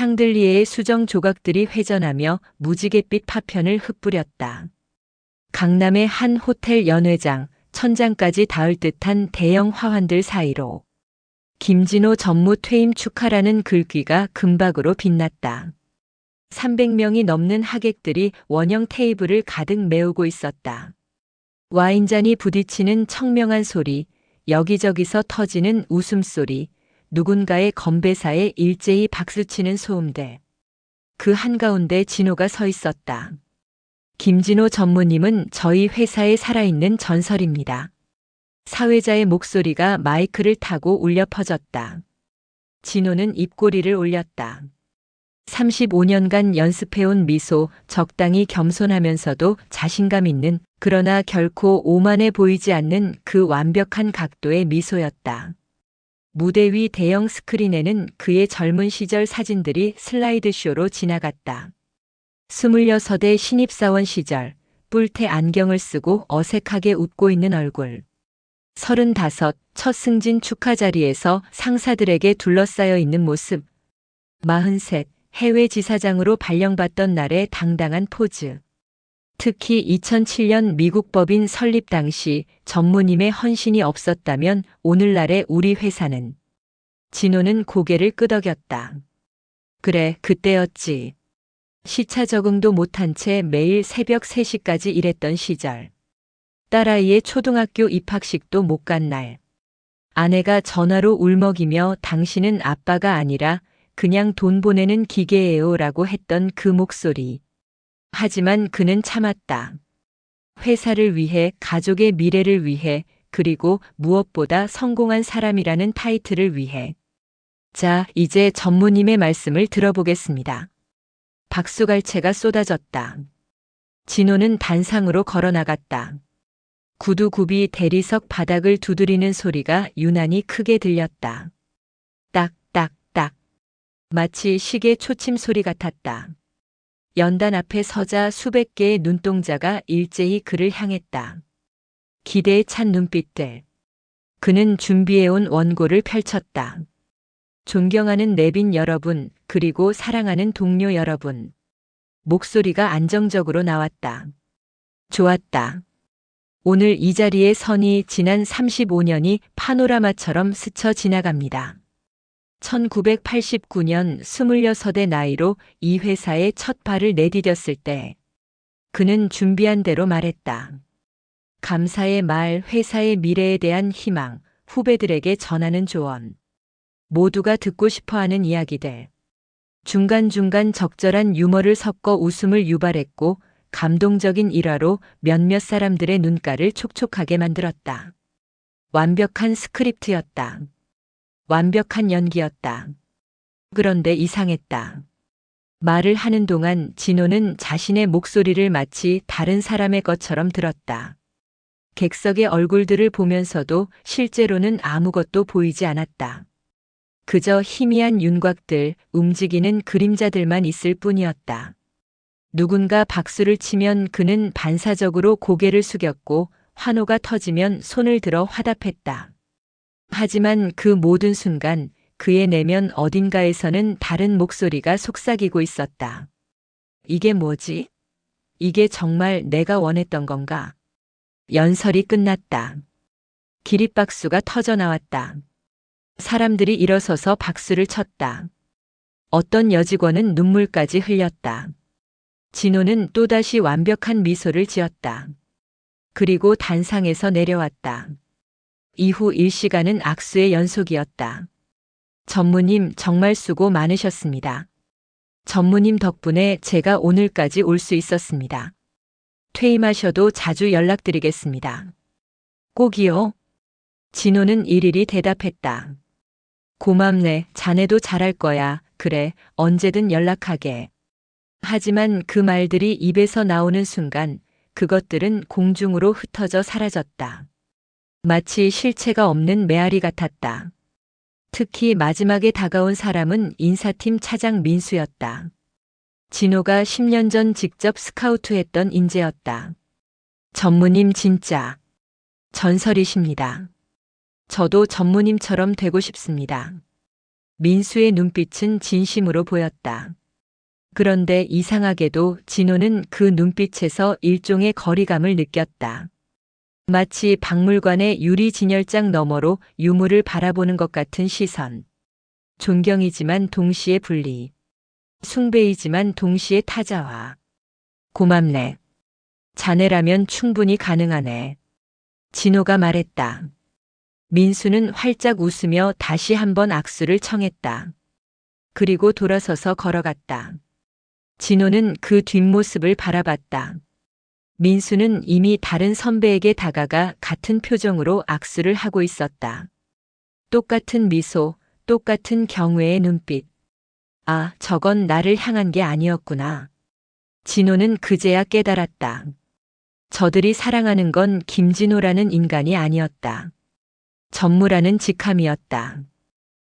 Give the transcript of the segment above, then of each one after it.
샹들리에의 수정 조각들이 회전하며 무지갯빛 파편을 흩뿌렸다. 강남의 한 호텔 연회장, 천장까지 닿을 듯한 대형 화환들 사이로 김진호 전무 퇴임 축하라는 글귀가 금박으로 빛났다. 300명이 넘는 하객들이 원형 테이블을 가득 메우고 있었다. 와인잔이 부딪히는 청명한 소리, 여기저기서 터지는 웃음소리, 누군가의 건배사에 일제히 박수치는 소음들. 그 한가운데 진호가 서 있었다. 김진호 전무님은 저희 회사에 살아있는 전설입니다. 사회자의 목소리가 마이크를 타고 울려 퍼졌다. 진호는 입꼬리를 올렸다. 35년간 연습해온 미소, 적당히 겸손하면서도 자신감 있는, 그러나 결코 오만해 보이지 않는 그 완벽한 각도의 미소였다. 무대 위 대형 스크린에는 그의 젊은 시절 사진들이 슬라이드쇼로 지나갔다. 26의 신입사원 시절, 뿔테 안경을 쓰고 어색하게 웃고 있는 얼굴. 35, 첫 승진 축하 자리에서 상사들에게 둘러싸여 있는 모습. 43, 해외 지사장으로 발령받던 날의 당당한 포즈. 특히 2007년 미국 법인 설립 당시 전무님의 헌신이 없었다면 오늘날의 우리 회사는. 진호는 고개를 끄덕였다. 그래, 그때였지. 시차 적응도 못한 채 매일 새벽 3시까지 일했던 시절. 딸아이의 초등학교 입학식도 못 간 날. 아내가 전화로 울먹이며 당신은 아빠가 아니라 그냥 돈 보내는 기계예요 라고 했던 그 목소리. 하지만 그는 참았다. 회사를 위해, 가족의 미래를 위해, 그리고 무엇보다 성공한 사람이라는 타이틀을 위해. 자, 이제 전무님의 말씀을 들어보겠습니다. 박수갈채가 쏟아졌다. 진호는 단상으로 걸어나갔다. 구두굽이 대리석 바닥을 두드리는 소리가 유난히 크게 들렸다. 딱, 딱, 딱. 마치 시계 초침 소리 같았다. 연단 앞에 서자 수백 개의 눈동자가 일제히 그를 향했다. 기대에 찬 눈빛들. 그는 준비해온 원고를 펼쳤다. 존경하는 내빈 여러분, 그리고 사랑하는 동료 여러분. 목소리가 안정적으로 나왔다. 좋았다. 오늘 이 자리에 선이 지난 35년이 파노라마처럼 스쳐 지나갑니다. 1989년 26의 나이로 이 회사에 첫 발을 내디뎠을 때 그는 준비한 대로 말했다. 감사의 말, 회사의 미래에 대한 희망, 후배들에게 전하는 조언. 모두가 듣고 싶어하는 이야기들. 중간중간 적절한 유머를 섞어 웃음을 유발했고 감동적인 일화로 몇몇 사람들의 눈가를 촉촉하게 만들었다. 완벽한 스크립트였다. 완벽한 연기였다. 그런데 이상했다. 말을 하는 동안 진호는 자신의 목소리를 마치 다른 사람의 것처럼 들었다. 객석의 얼굴들을 보면서도 실제로는 아무것도 보이지 않았다. 그저 희미한 윤곽들, 움직이는 그림자들만 있을 뿐이었다. 누군가 박수를 치면 그는 반사적으로 고개를 숙였고 환호가 터지면 손을 들어 화답했다. 하지만 그 모든 순간 그의 내면 어딘가에서는 다른 목소리가 속삭이고 있었다. 이게 뭐지? 이게 정말 내가 원했던 건가? 연설이 끝났다. 기립박수가 터져나왔다. 사람들이 일어서서 박수를 쳤다. 어떤 여직원은 눈물까지 흘렸다. 진호는 또다시 완벽한 미소를 지었다. 그리고 단상에서 내려왔다. 이후 1시간은 악수의 연속이었다. 전무님 정말 수고 많으셨습니다. 전무님 덕분에 제가 오늘까지 올 수 있었습니다. 퇴임하셔도 자주 연락드리겠습니다. 꼭이요. 진호는 일일이 대답했다. 고맙네, 자네도 잘할 거야. 그래, 언제든 연락하게. 하지만 그 말들이 입에서 나오는 순간 그것들은 공중으로 흩어져 사라졌다. 마치 실체가 없는 메아리 같았다. 특히 마지막에 다가온 사람은 인사팀 차장 민수였다. 진호가 10년 전 직접 스카우트했던 인재였다. 전무님 진짜 전설이십니다. 저도 전무님처럼 되고 싶습니다. 민수의 눈빛은 진심으로 보였다. 그런데 이상하게도 진호는 그 눈빛에서 일종의 거리감을 느꼈다. 마치 박물관의 유리 진열장 너머로 유물을 바라보는 것 같은 시선. 존경이지만 동시에 분리. 숭배이지만 동시에 타자와. 고맙네. 자네라면 충분히 가능하네. 진호가 말했다. 민수는 활짝 웃으며 다시 한번 악수를 청했다. 그리고 돌아서서 걸어갔다. 진호는 그 뒷모습을 바라봤다. 민수는 이미 다른 선배에게 다가가 같은 표정으로 악수를 하고 있었다. 똑같은 미소, 똑같은 경외의 눈빛. 아, 저건 나를 향한 게 아니었구나. 진호는 그제야 깨달았다. 저들이 사랑하는 건 김진호라는 인간이 아니었다. 전무라는 직함이었다.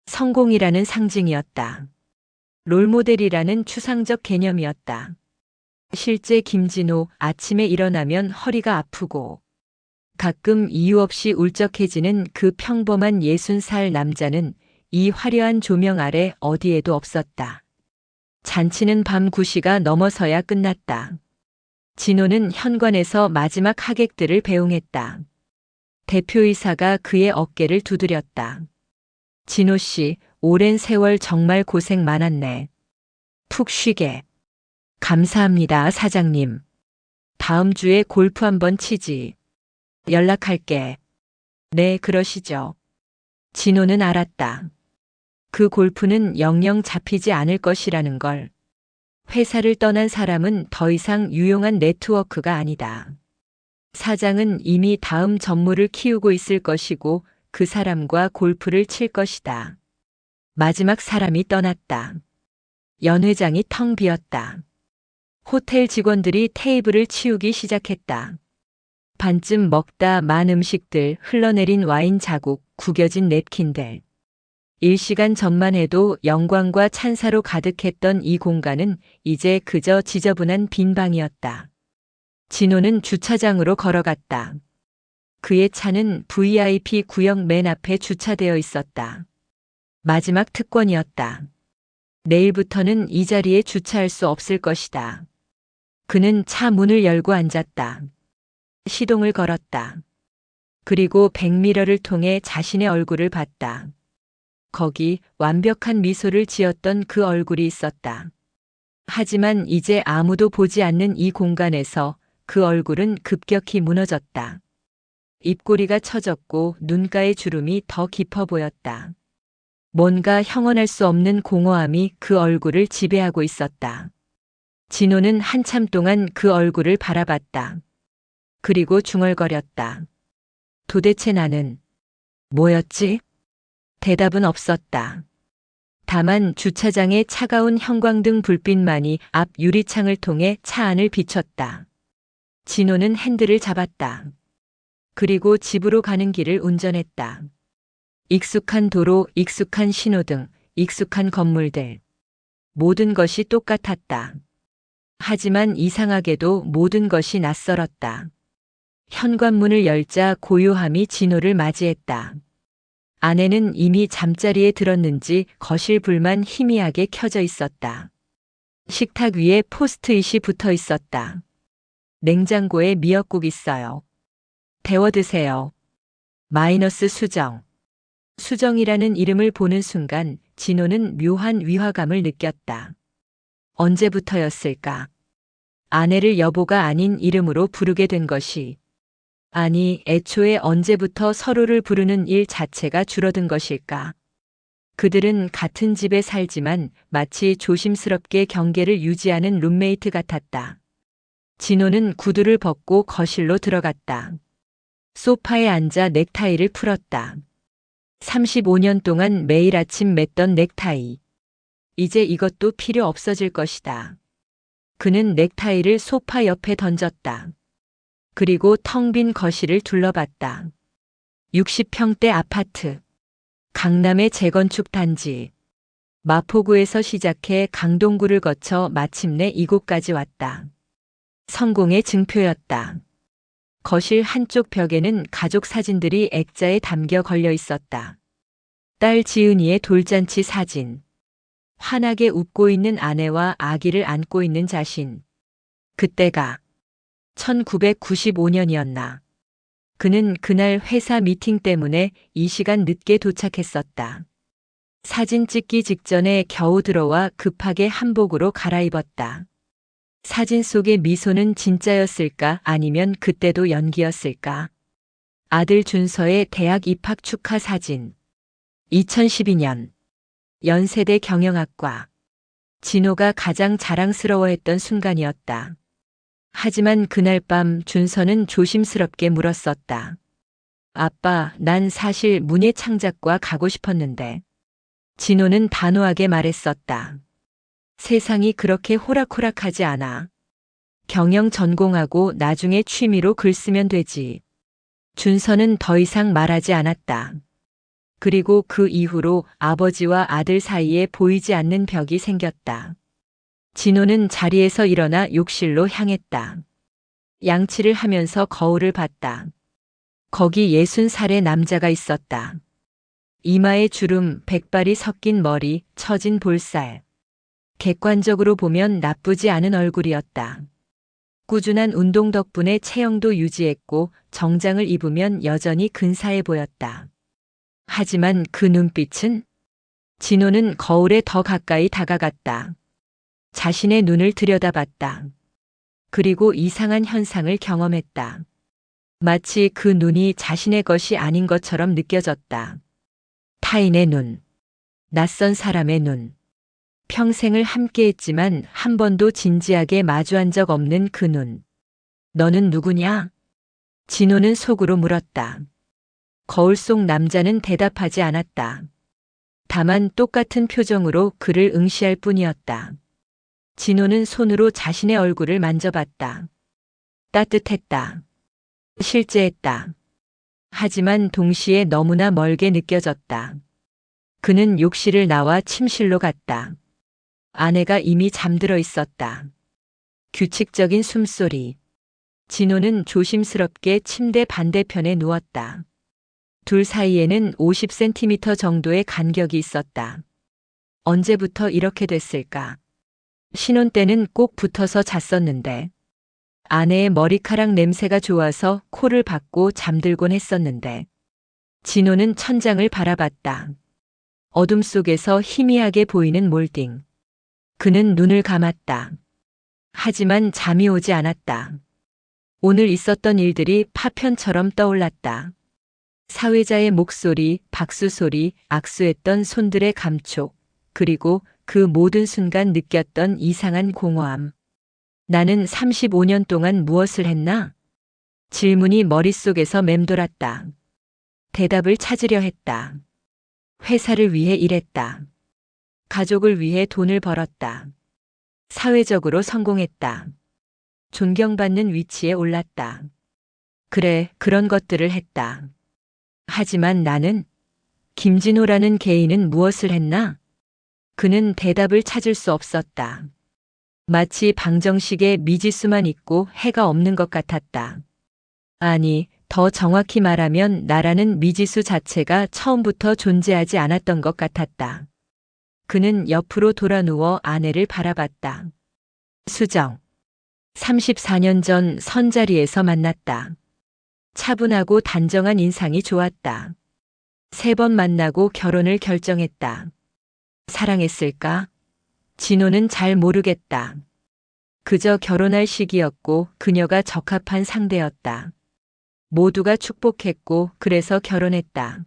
성공이라는 상징이었다. 롤모델이라는 추상적 개념이었다. 실제 김진호, 아침에 일어나면 허리가 아프고 가끔 이유 없이 울적해지는 그 평범한 60살 남자는 이 화려한 조명 아래 어디에도 없었다. 잔치는 밤 9시가 넘어서야 끝났다. 진호는 현관에서 마지막 하객들을 배웅했다. 대표이사가 그의 어깨를 두드렸다. 진호 씨, 오랜 세월 정말 고생 많았네. 푹 쉬게. 감사합니다, 사장님. 다음 주에 골프 한번 치지. 연락할게. 네, 그러시죠. 진호는 알았다. 그 골프는 영영 잡히지 않을 것이라는 걸. 회사를 떠난 사람은 더 이상 유용한 네트워크가 아니다. 사장은 이미 다음 전무를 키우고 있을 것이고 그 사람과 골프를 칠 것이다. 마지막 사람이 떠났다. 연회장이 텅 비었다. 호텔 직원들이 테이블을 치우기 시작했다. 반쯤 먹다 만 음식들, 흘러내린 와인 자국, 구겨진 냅킨들. 일시간 전만 해도 영광과 찬사로 가득했던 이 공간은 이제 그저 지저분한 빈 방이었다. 진호는 주차장으로 걸어갔다. 그의 차는 VIP 구역 맨 앞에 주차되어 있었다. 마지막 특권이었다. 내일부터는 이 자리에 주차할 수 없을 것이다. 그는 차 문을 열고 앉았다. 시동을 걸었다. 그리고 백미러를 통해 자신의 얼굴을 봤다. 거기 완벽한 미소를 지었던 그 얼굴이 있었다. 하지만 이제 아무도 보지 않는 이 공간에서 그 얼굴은 급격히 무너졌다. 입꼬리가 처졌고 눈가의 주름이 더 깊어 보였다. 뭔가 형언할 수 없는 공허함이 그 얼굴을 지배하고 있었다. 진호는 한참 동안 그 얼굴을 바라봤다. 그리고 중얼거렸다. 도대체 나는 뭐였지? 대답은 없었다. 다만 주차장의 차가운 형광등 불빛만이 앞 유리창을 통해 차 안을 비췄다. 진호는 핸들을 잡았다. 그리고 집으로 가는 길을 운전했다. 익숙한 도로, 익숙한 신호등, 익숙한 건물들. 모든 것이 똑같았다. 하지만 이상하게도 모든 것이 낯설었다. 현관문을 열자 고요함이 진호를 맞이했다. 안에는 이미 잠자리에 들었는지 거실 불만 희미하게 켜져 있었다. 식탁 위에 포스트잇이 붙어 있었다. 냉장고에 미역국 있어요. 데워 드세요. 마이너스 수정. 수정이라는 이름을 보는 순간 진호는 묘한 위화감을 느꼈다. 언제부터였을까? 아내를 여보가 아닌 이름으로 부르게 된 것이. 아니, 애초에 언제부터 서로를 부르는 일 자체가 줄어든 것일까? 그들은 같은 집에 살지만 마치 조심스럽게 경계를 유지하는 룸메이트 같았다. 진호는 구두를 벗고 거실로 들어갔다. 소파에 앉아 넥타이를 풀었다. 35년 동안 매일 아침 맸던 넥타이. 이제 이것도 필요 없어질 것이다. 그는 넥타이를 소파 옆에 던졌다. 그리고 텅 빈 거실을 둘러봤다. 60평대 아파트. 강남의 재건축 단지. 마포구에서 시작해 강동구를 거쳐 마침내 이곳까지 왔다. 성공의 증표였다. 거실 한쪽 벽에는 가족 사진들이 액자에 담겨 걸려 있었다. 딸 지은이의 돌잔치 사진. 환하게 웃고 있는 아내와 아기를 안고 있는 자신. 그때가 1995년이었나. 그는 그날 회사 미팅 때문에 이 시간 늦게 도착했었다. 사진 찍기 직전에 겨우 들어와 급하게 한복으로 갈아입었다. 사진 속의 미소는 진짜였을까 아니면 그때도 연기였을까? 아들 준서의 대학 입학 축하 사진. 2012년. 연세대 경영학과. 진호가 가장 자랑스러워했던 순간이었다. 하지만 그날 밤 준서는 조심스럽게 물었었다. 아빠, 난 사실 문예창작과 가고 싶었는데. 진호는 단호하게 말했었다. 세상이 그렇게 호락호락하지 않아. 경영 전공하고 나중에 취미로 글 쓰면 되지. 준서는 더 이상 말하지 않았다. 그리고 그 이후로 아버지와 아들 사이에 보이지 않는 벽이 생겼다. 진호는 자리에서 일어나 욕실로 향했다. 양치를 하면서 거울을 봤다. 거기 60살의 남자가 있었다. 이마에 주름, 백발이 섞인 머리, 처진 볼살. 객관적으로 보면 나쁘지 않은 얼굴이었다. 꾸준한 운동 덕분에 체형도 유지했고 정장을 입으면 여전히 근사해 보였다. 하지만 그 눈빛은? 진호는 거울에 더 가까이 다가갔다. 자신의 눈을 들여다봤다. 그리고 이상한 현상을 경험했다. 마치 그 눈이 자신의 것이 아닌 것처럼 느껴졌다. 타인의 눈. 낯선 사람의 눈. 평생을 함께했지만 한 번도 진지하게 마주한 적 없는 그 눈. 너는 누구냐? 진호는 속으로 물었다. 거울 속 남자는 대답하지 않았다. 다만 똑같은 표정으로 그를 응시할 뿐이었다. 진호는 손으로 자신의 얼굴을 만져봤다. 따뜻했다. 실제했다. 하지만 동시에 너무나 멀게 느껴졌다. 그는 욕실을 나와 침실로 갔다. 아내가 이미 잠들어 있었다. 규칙적인 숨소리. 진호는 조심스럽게 침대 반대편에 누웠다. 둘 사이에는 50cm 정도의 간격이 있었다. 언제부터 이렇게 됐을까? 신혼 때는 꼭 붙어서 잤었는데. 아내의 머리카락 냄새가 좋아서 코를 박고 잠들곤 했었는데. 진호는 천장을 바라봤다. 어둠 속에서 희미하게 보이는 몰딩. 그는 눈을 감았다. 하지만 잠이 오지 않았다. 오늘 있었던 일들이 파편처럼 떠올랐다. 사회자의 목소리, 박수 소리, 악수했던 손들의 감촉, 그리고 그 모든 순간 느꼈던 이상한 공허함. 나는 35년 동안 무엇을 했나? 질문이 머릿속에서 맴돌았다. 대답을 찾으려 했다. 회사를 위해 일했다. 가족을 위해 돈을 벌었다. 사회적으로 성공했다. 존경받는 위치에 올랐다. 그래, 그런 것들을 했다. 하지만 나는, 김진호라는 개인은 무엇을 했나? 그는 대답을 찾을 수 없었다. 마치 방정식에 미지수만 있고 해가 없는 것 같았다. 아니, 더 정확히 말하면 나라는 미지수 자체가 처음부터 존재하지 않았던 것 같았다. 그는 옆으로 돌아 누워 아내를 바라봤다. 수정. 34년 전 선자리에서 만났다. 차분하고 단정한 인상이 좋았다. 3번 만나고 결혼을 결정했다. 사랑했을까? 진호는 잘 모르겠다. 그저 결혼할 시기였고 그녀가 적합한 상대였다. 모두가 축복했고 그래서 결혼했다.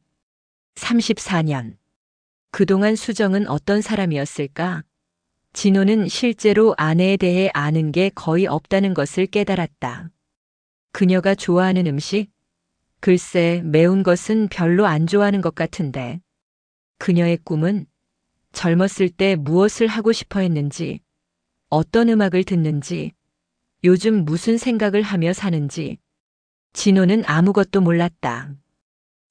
34년. 그동안 수정은 어떤 사람이었을까? 진호는 실제로 아내에 대해 아는 게 거의 없다는 것을 깨달았다. 그녀가 좋아하는 음식? 글쎄, 매운 것은 별로 안 좋아하는 것 같은데. 그녀의 꿈은? 젊었을 때 무엇을 하고 싶어 했는지, 어떤 음악을 듣는지, 요즘 무슨 생각을 하며 사는지. 진호는 아무것도 몰랐다.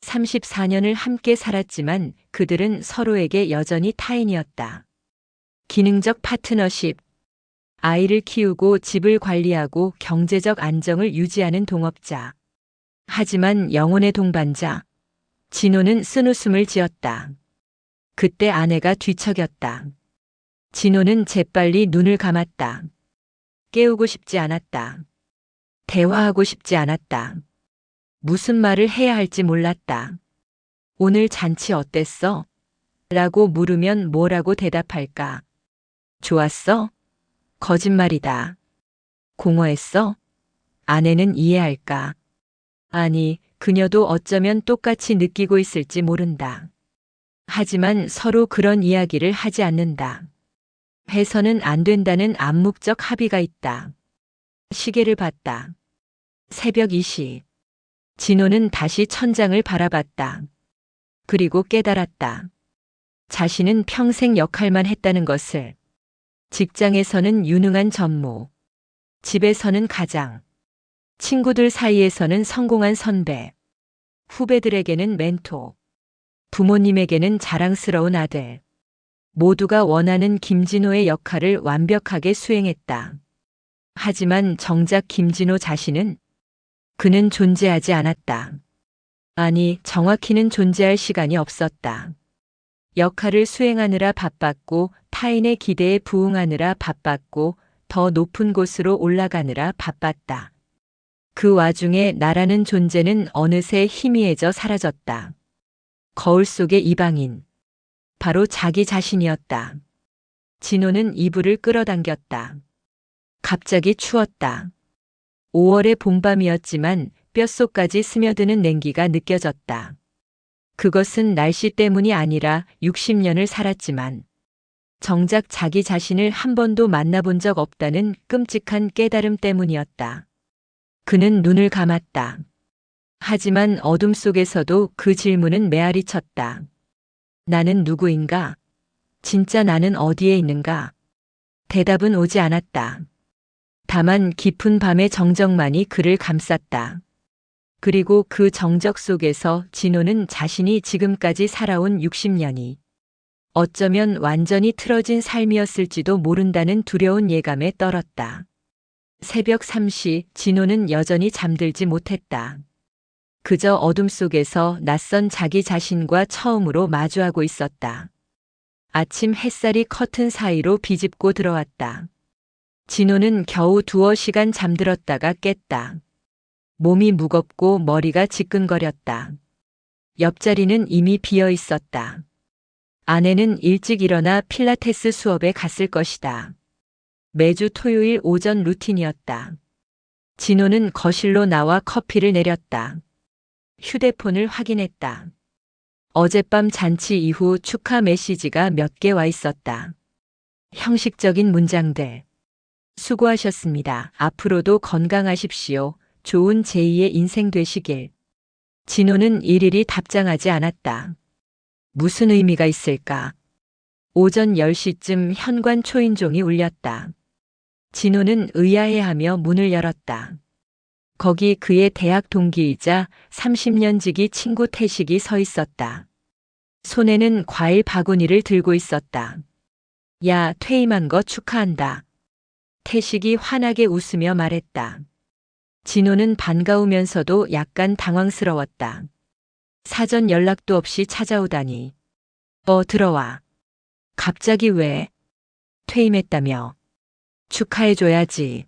34년을 함께 살았지만 그들은 서로에게 여전히 타인이었다. 기능적 파트너십. 아이를 키우고 집을 관리하고 경제적 안정을 유지하는 동업자. 하지만 영혼의 동반자. 진호는 쓴웃음을 지었다. 그때 아내가 뒤척였다. 진호는 재빨리 눈을 감았다. 깨우고 싶지 않았다. 대화하고 싶지 않았다. 무슨 말을 해야 할지 몰랐다. 오늘 잔치 어땠어? 라고 물으면 뭐라고 대답할까? 좋았어? 거짓말이다. 공허했어? 아내는 이해할까? 아니, 그녀도 어쩌면 똑같이 느끼고 있을지 모른다. 하지만 서로 그런 이야기를 하지 않는다. 해서는 안 된다는 암묵적 합의가 있다. 시계를 봤다. 새벽 2시. 진호는 다시 천장을 바라봤다. 그리고 깨달았다. 자신은 평생 역할만 했다는 것을. 직장에서는 유능한 전무. 집에서는 가장. 친구들 사이에서는 성공한 선배. 후배들에게는 멘토. 부모님에게는 자랑스러운 아들. 모두가 원하는 김진호의 역할을 완벽하게 수행했다. 하지만 정작 김진호 자신은 그는 존재하지 않았다. 아니, 정확히는 존재할 시간이 없었다. 역할을 수행하느라 바빴고 타인의 기대에 부응하느라 바빴고 더 높은 곳으로 올라가느라 바빴다. 그 와중에 나라는 존재는 어느새 희미해져 사라졌다. 거울 속의 이방인. 바로 자기 자신이었다. 진호는 이불을 끌어당겼다. 갑자기 추웠다. 5월의 봄밤이었지만 뼛속까지 스며드는 냉기가 느껴졌다. 그것은 날씨 때문이 아니라 60년을 살았지만 정작 자기 자신을 한 번도 만나본 적 없다는 끔찍한 깨달음 때문이었다. 그는 눈을 감았다. 하지만 어둠 속에서도 그 질문은 메아리 쳤다. 나는 누구인가? 진짜 나는 어디에 있는가? 대답은 오지 않았다. 다만 깊은 밤의 정적만이 그를 감쌌다. 그리고 그 정적 속에서 진호는 자신이 지금까지 살아온 60년이 어쩌면 완전히 틀어진 삶이었을지도 모른다는 두려운 예감에 떨었다. 새벽 3시 진호는 여전히 잠들지 못했다. 그저 어둠 속에서 낯선 자기 자신과 처음으로 마주하고 있었다. 아침 햇살이 커튼 사이로 비집고 들어왔다. 진호는 겨우 2시간 잠들었다가 깼다. 몸이 무겁고 머리가 지끈거렸다. 옆자리는 이미 비어 있었다. 아내는 일찍 일어나 필라테스 수업에 갔을 것이다. 매주 토요일 오전 루틴이었다. 진호는 거실로 나와 커피를 내렸다. 휴대폰을 확인했다. 어젯밤 잔치 이후 축하 메시지가 몇 개 와 있었다. 형식적인 문장들. 수고하셨습니다. 앞으로도 건강하십시오. 좋은 제2의 인생 되시길. 진호는 일일이 답장하지 않았다. 무슨 의미가 있을까? 오전 10시쯤 현관 초인종이 울렸다. 진호는 의아해하며 문을 열었다. 거기 그의 대학 동기이자 30년 지기 친구 태식이 서 있었다. 손에는 과일 바구니를 들고 있었다. 야, 퇴임한 거 축하한다. 태식이 환하게 웃으며 말했다. 진호는 반가우면서도 약간 당황스러웠다. 사전 연락도 없이 찾아오다니. 들어와. 갑자기 왜? 퇴임했다며. 축하해줘야지.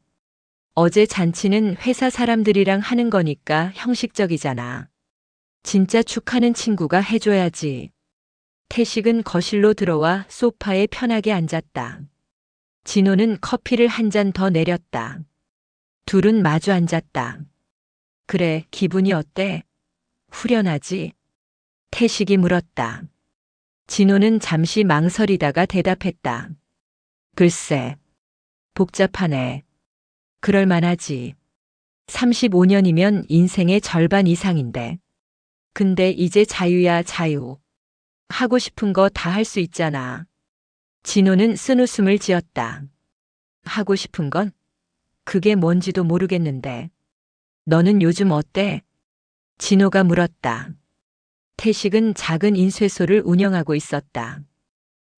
어제 잔치는 회사 사람들이랑 하는 거니까 형식적이잖아. 진짜 축하는 친구가 해줘야지. 태식은 거실로 들어와 소파에 편하게 앉았다. 진호는 커피를 한 잔 더 내렸다. 둘은 마주 앉았다. 그래, 기분이 어때? 후련하지? 태식이 물었다. 진호는 잠시 망설이다가 대답했다. 글쎄, 복잡하네. 그럴만하지. 35년이면 인생의 절반 이상인데. 근데 이제 자유야, 자유. 하고 싶은 거 다 할 수 있잖아. 진호는 쓴웃음을 지었다. 하고 싶은 건? 그게 뭔지도 모르겠는데. 너는 요즘 어때? 진호가 물었다. 태식은 작은 인쇄소를 운영하고 있었다.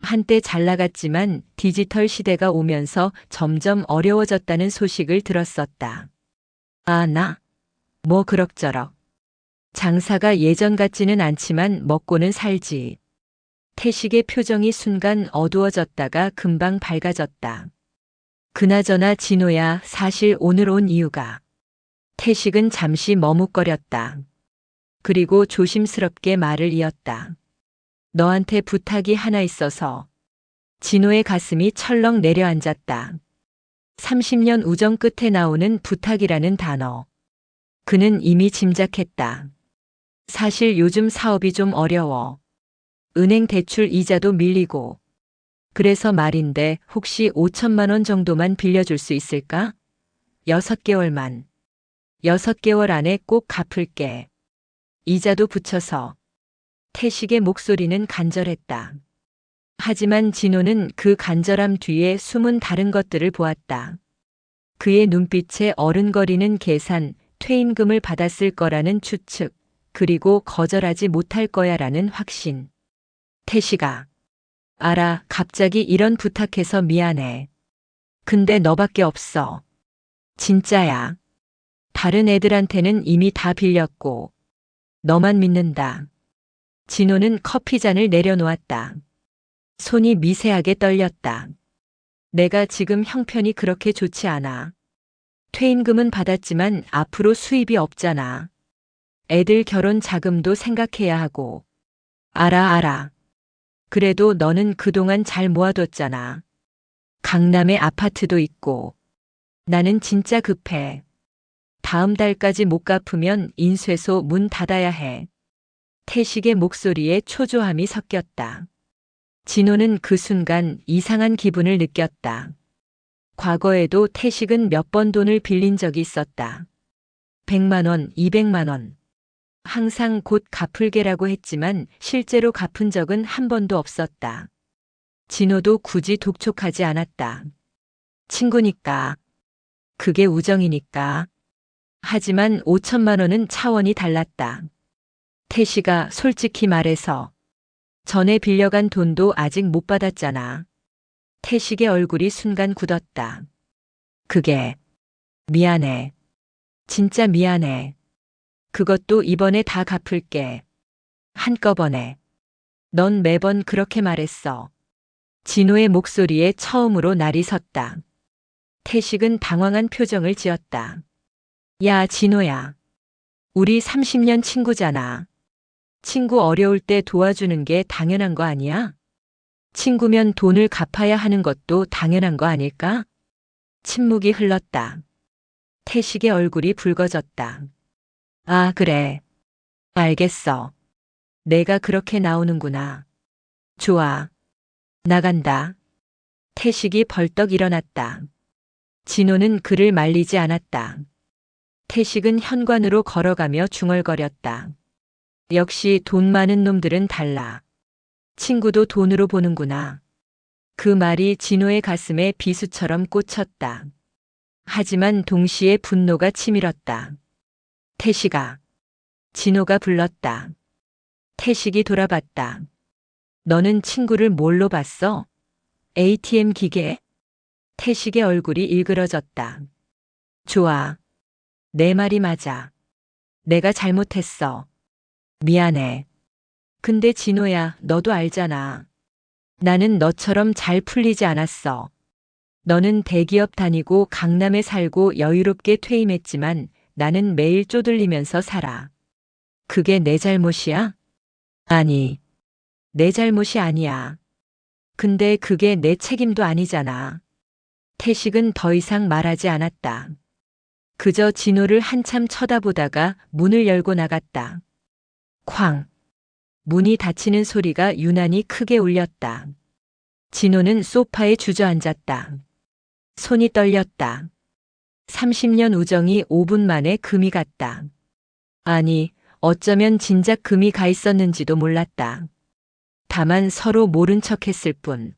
한때 잘 나갔지만 디지털 시대가 오면서 점점 어려워졌다는 소식을 들었었다. 아, 나? 뭐 그럭저럭. 장사가 예전 같지는 않지만 먹고는 살지. 태식의 표정이 순간 어두워졌다가 금방 밝아졌다. 그나저나 진호야, 사실 오늘 온 이유가. 태식은 잠시 머뭇거렸다. 그리고 조심스럽게 말을 이었다. 너한테 부탁이 하나 있어서. 진호의 가슴이 철렁 내려앉았다. 30년 우정 끝에 나오는 부탁이라는 단어. 그는 이미 짐작했다. 사실 요즘 사업이 좀 어려워. 은행 대출 이자도 밀리고. 그래서 말인데 혹시 5천만 원 정도만 빌려줄 수 있을까? 6개월만. 6개월 안에 꼭 갚을게. 이자도 붙여서. 태식의 목소리는 간절했다. 하지만 진호는 그 간절함 뒤에 숨은 다른 것들을 보았다. 그의 눈빛에 어른거리는 계산, 퇴임금을 받았을 거라는 추측, 그리고 거절하지 못할 거야라는 확신. 태식아. 알아, 갑자기 이런 부탁해서 미안해. 근데 너밖에 없어. 진짜야. 다른 애들한테는 이미 다 빌렸고. 너만 믿는다. 진호는 커피잔을 내려놓았다. 손이 미세하게 떨렸다. 내가 지금 형편이 그렇게 좋지 않아. 퇴임금은 받았지만 앞으로 수입이 없잖아. 애들 결혼 자금도 생각해야 하고. 알아. 그래도 너는 그동안 잘 모아뒀잖아. 강남에 아파트도 있고. 나는 진짜 급해. 다음 달까지 못 갚으면 인쇄소 문 닫아야 해. 태식의 목소리에 초조함이 섞였다. 진호는 그 순간 이상한 기분을 느꼈다. 과거에도 태식은 몇 번 돈을 빌린 적이 있었다. 100만 원, 200만 원. 항상 곧 갚을게라고 했지만 실제로 갚은 적은 한 번도 없었다. 진호도 굳이 독촉하지 않았다. 친구니까. 그게 우정이니까. 하지만 5천만 원은 차원이 달랐다. 태식아, 솔직히 말해서 전에 빌려간 돈도 아직 못 받았잖아. 태식의 얼굴이 순간 굳었다. 그게 미안해. 진짜 미안해. 그것도 이번에 다 갚을게. 한꺼번에. 넌 매번 그렇게 말했어. 진호의 목소리에 처음으로 날이 섰다. 태식은 당황한 표정을 지었다. 야, 진호야. 우리 30년 친구잖아. 친구 어려울 때 도와주는 게 당연한 거 아니야? 친구면 돈을 갚아야 하는 것도 당연한 거 아닐까? 침묵이 흘렀다. 태식의 얼굴이 붉어졌다. 아, 그래. 알겠어. 내가 그렇게 나오는구나. 좋아. 나간다. 태식이 벌떡 일어났다. 진호는 그를 말리지 않았다. 태식은 현관으로 걸어가며 중얼거렸다. 역시 돈 많은 놈들은 달라. 친구도 돈으로 보는구나. 그 말이 진호의 가슴에 비수처럼 꽂혔다. 하지만 동시에 분노가 치밀었다. 태식아. 진호가 불렀다. 태식이 돌아봤다. 너는 친구를 뭘로 봤어? ATM 기계? 태식의 얼굴이 일그러졌다. 좋아. 내 말이 맞아. 내가 잘못했어. 미안해. 근데 진호야, 너도 알잖아. 나는 너처럼 잘 풀리지 않았어. 너는 대기업 다니고 강남에 살고 여유롭게 퇴임했지만 나는 매일 쪼들리면서 살아. 그게 내 잘못이야? 아니, 내 잘못이 아니야. 근데 그게 내 책임도 아니잖아. 태식은 더 이상 말하지 않았다. 그저 진호를 한참 쳐다보다가 문을 열고 나갔다. 쾅. 문이 닫히는 소리가 유난히 크게 울렸다. 진호는 소파에 주저앉았다. 손이 떨렸다. 30년 우정이 5분 만에 금이 갔다. 아니, 어쩌면 진작 금이 가 있었는지도 몰랐다. 다만 서로 모른 척 했을 뿐.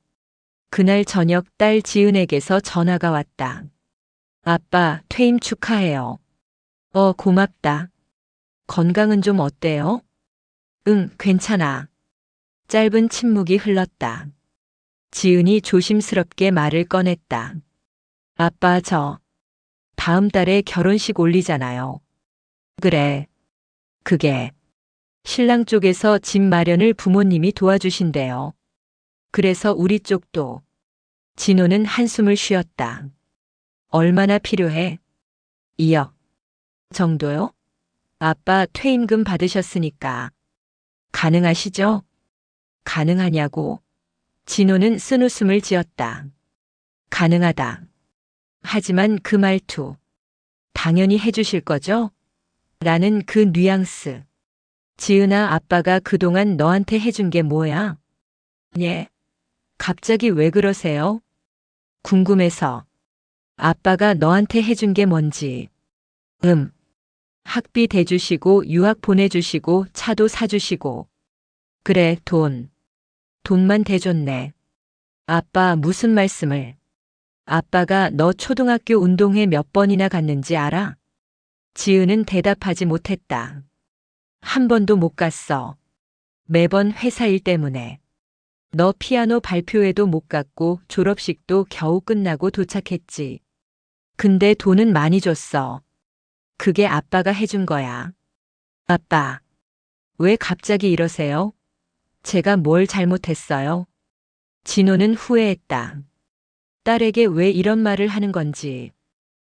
그날 저녁 딸 지은에게서 전화가 왔다. 아빠, 퇴임 축하해요. 고맙다. 건강은 좀 어때요? 응, 괜찮아. 짧은 침묵이 흘렀다. 지은이 조심스럽게 말을 꺼냈다. 아빠, 다음 달에 결혼식 올리잖아요. 그래. 그게 신랑 쪽에서 집 마련을 부모님이 도와주신대요. 그래서 우리 쪽도. 진호는 한숨을 쉬었다. 얼마나 필요해? 2억 정도요? 아빠 퇴임금 받으셨으니까. 가능하시죠? 가능하냐고. 진호는 쓴웃음을 지었다. 가능하다. 하지만 그 말투. 당연히 해주실 거죠? 라는 그 뉘앙스. 지은아, 아빠가 그동안 너한테 해준 게 뭐야? 예. 갑자기 왜 그러세요? 궁금해서. 아빠가 너한테 해준 게 뭔지. 학비 대주시고 유학 보내주시고 차도 사주시고. 그래, 돈. 돈만 대줬네. 아빠 무슨 말씀을. 아빠가 너 초등학교 운동회 몇 번이나 갔는지 알아? 지은은 대답하지 못했다. 한 번도 못 갔어. 매번 회사 일 때문에. 너 피아노 발표회도 못 갔고 졸업식도 겨우 끝나고 도착했지. 근데 돈은 많이 줬어. 그게 아빠가 해준 거야. 아빠, 왜 갑자기 이러세요? 제가 뭘 잘못했어요? 진호는 후회했다. 딸에게 왜 이런 말을 하는 건지.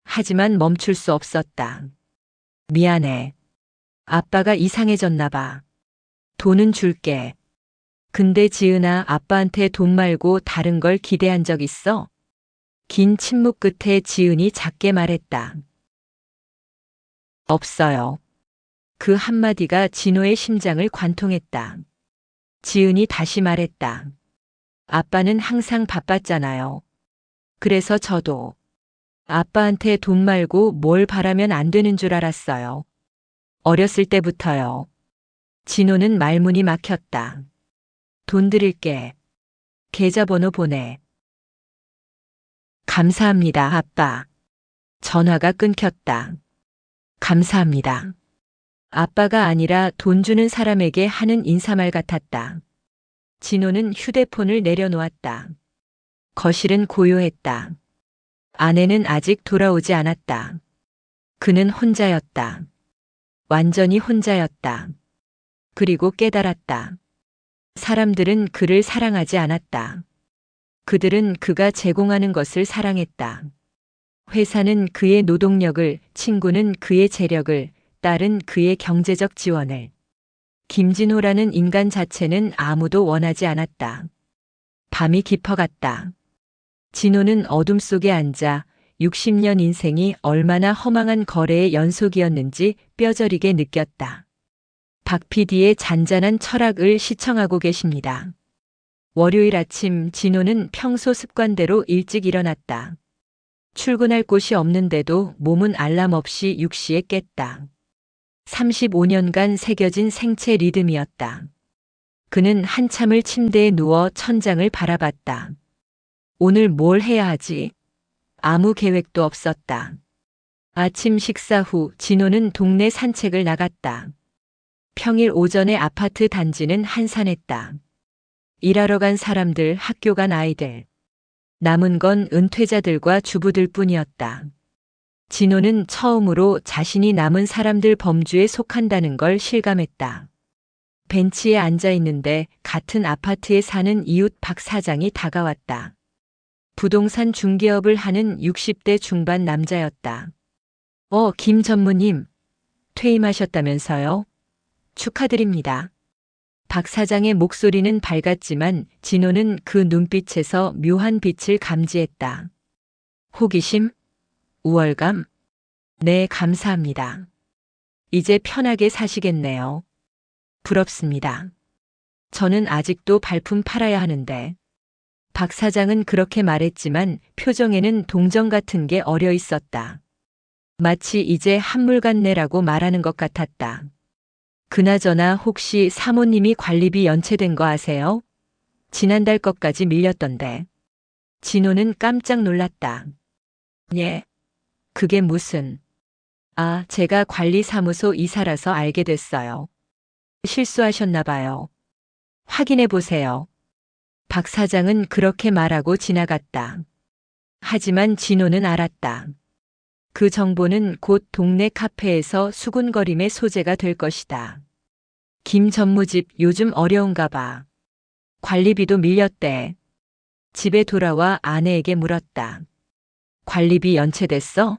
하지만 멈출 수 없었다. 미안해. 아빠가 이상해졌나 봐. 돈은 줄게. 근데 지은아, 아빠한테 돈 말고 다른 걸 기대한 적 있어? 긴 침묵 끝에 지은이 작게 말했다. 없어요. 그 한마디가 진호의 심장을 관통했다. 지은이 다시 말했다. 아빠는 항상 바빴잖아요. 그래서 저도 아빠한테 돈 말고 뭘 바라면 안 되는 줄 알았어요. 어렸을 때부터요. 진호는 말문이 막혔다. 돈 드릴게. 계좌번호 보내. 감사합니다, 아빠. 전화가 끊겼다. 감사합니다. 아빠가 아니라 돈 주는 사람에게 하는 인사말 같았다. 진호는 휴대폰을 내려놓았다. 거실은 고요했다. 아내는 아직 돌아오지 않았다. 그는 혼자였다. 완전히 혼자였다. 그리고 깨달았다. 사람들은 그를 사랑하지 않았다. 그들은 그가 제공하는 것을 사랑했다. 회사는 그의 노동력을, 친구는 그의 재력을, 딸은 그의 경제적 지원을. 김진호라는 인간 자체는 아무도 원하지 않았다. 밤이 깊어갔다. 진호는 어둠 속에 앉아 60년 인생이 얼마나 허망한 거래의 연속이었는지 뼈저리게 느꼈다. 박 PD의 잔잔한 철학을 시청하고 계십니다. 월요일 아침 진호는 평소 습관대로 일찍 일어났다. 출근할 곳이 없는데도 몸은 알람 없이 6시에 깼다. 35년간 새겨진 생체 리듬이었다. 그는 한참을 침대에 누워 천장을 바라봤다. 오늘 뭘 해야 하지? 아무 계획도 없었다. 아침 식사 후 진호는 동네 산책을 나갔다. 평일 오전에 아파트 단지는 한산했다. 일하러 간 사람들, 학교 간 아이들. 남은 건 은퇴자들과 주부들 뿐이었다. 진호는 처음으로 자신이 남은 사람들 범주에 속한다는 걸 실감했다. 벤치에 앉아 있는데 같은 아파트에 사는 이웃 박 사장이 다가왔다. 부동산 중개업을 하는 60대 중반 남자였다. 김 전무님, 퇴임하셨다면서요? 축하드립니다. 박 사장의 목소리는 밝았지만 진호는 그 눈빛에서 묘한 빛을 감지했다. 호기심? 우월감? 네, 감사합니다. 이제 편하게 사시겠네요. 부럽습니다. 저는 아직도 발품 팔아야 하는데. 박 사장은 그렇게 말했지만 표정에는 동정 같은 게 어려 있었다. 마치 이제 한물 같네라고 말하는 것 같았다. 그나저나 혹시 사모님이 관리비 연체된 거 아세요? 지난달 것까지 밀렸던데. 진호는 깜짝 놀랐다. 예. 그게 무슨. 제가 관리사무소 이사라서 알게 됐어요. 실수하셨나 봐요. 확인해 보세요. 박 사장은 그렇게 말하고 지나갔다. 하지만 진호는 알았다. 그 정보는 곧 동네 카페에서 수군거림의 소재가 될 것이다. 김 전무집 요즘 어려운가 봐. 관리비도 밀렸대. 집에 돌아와 아내에게 물었다. 관리비 연체됐어?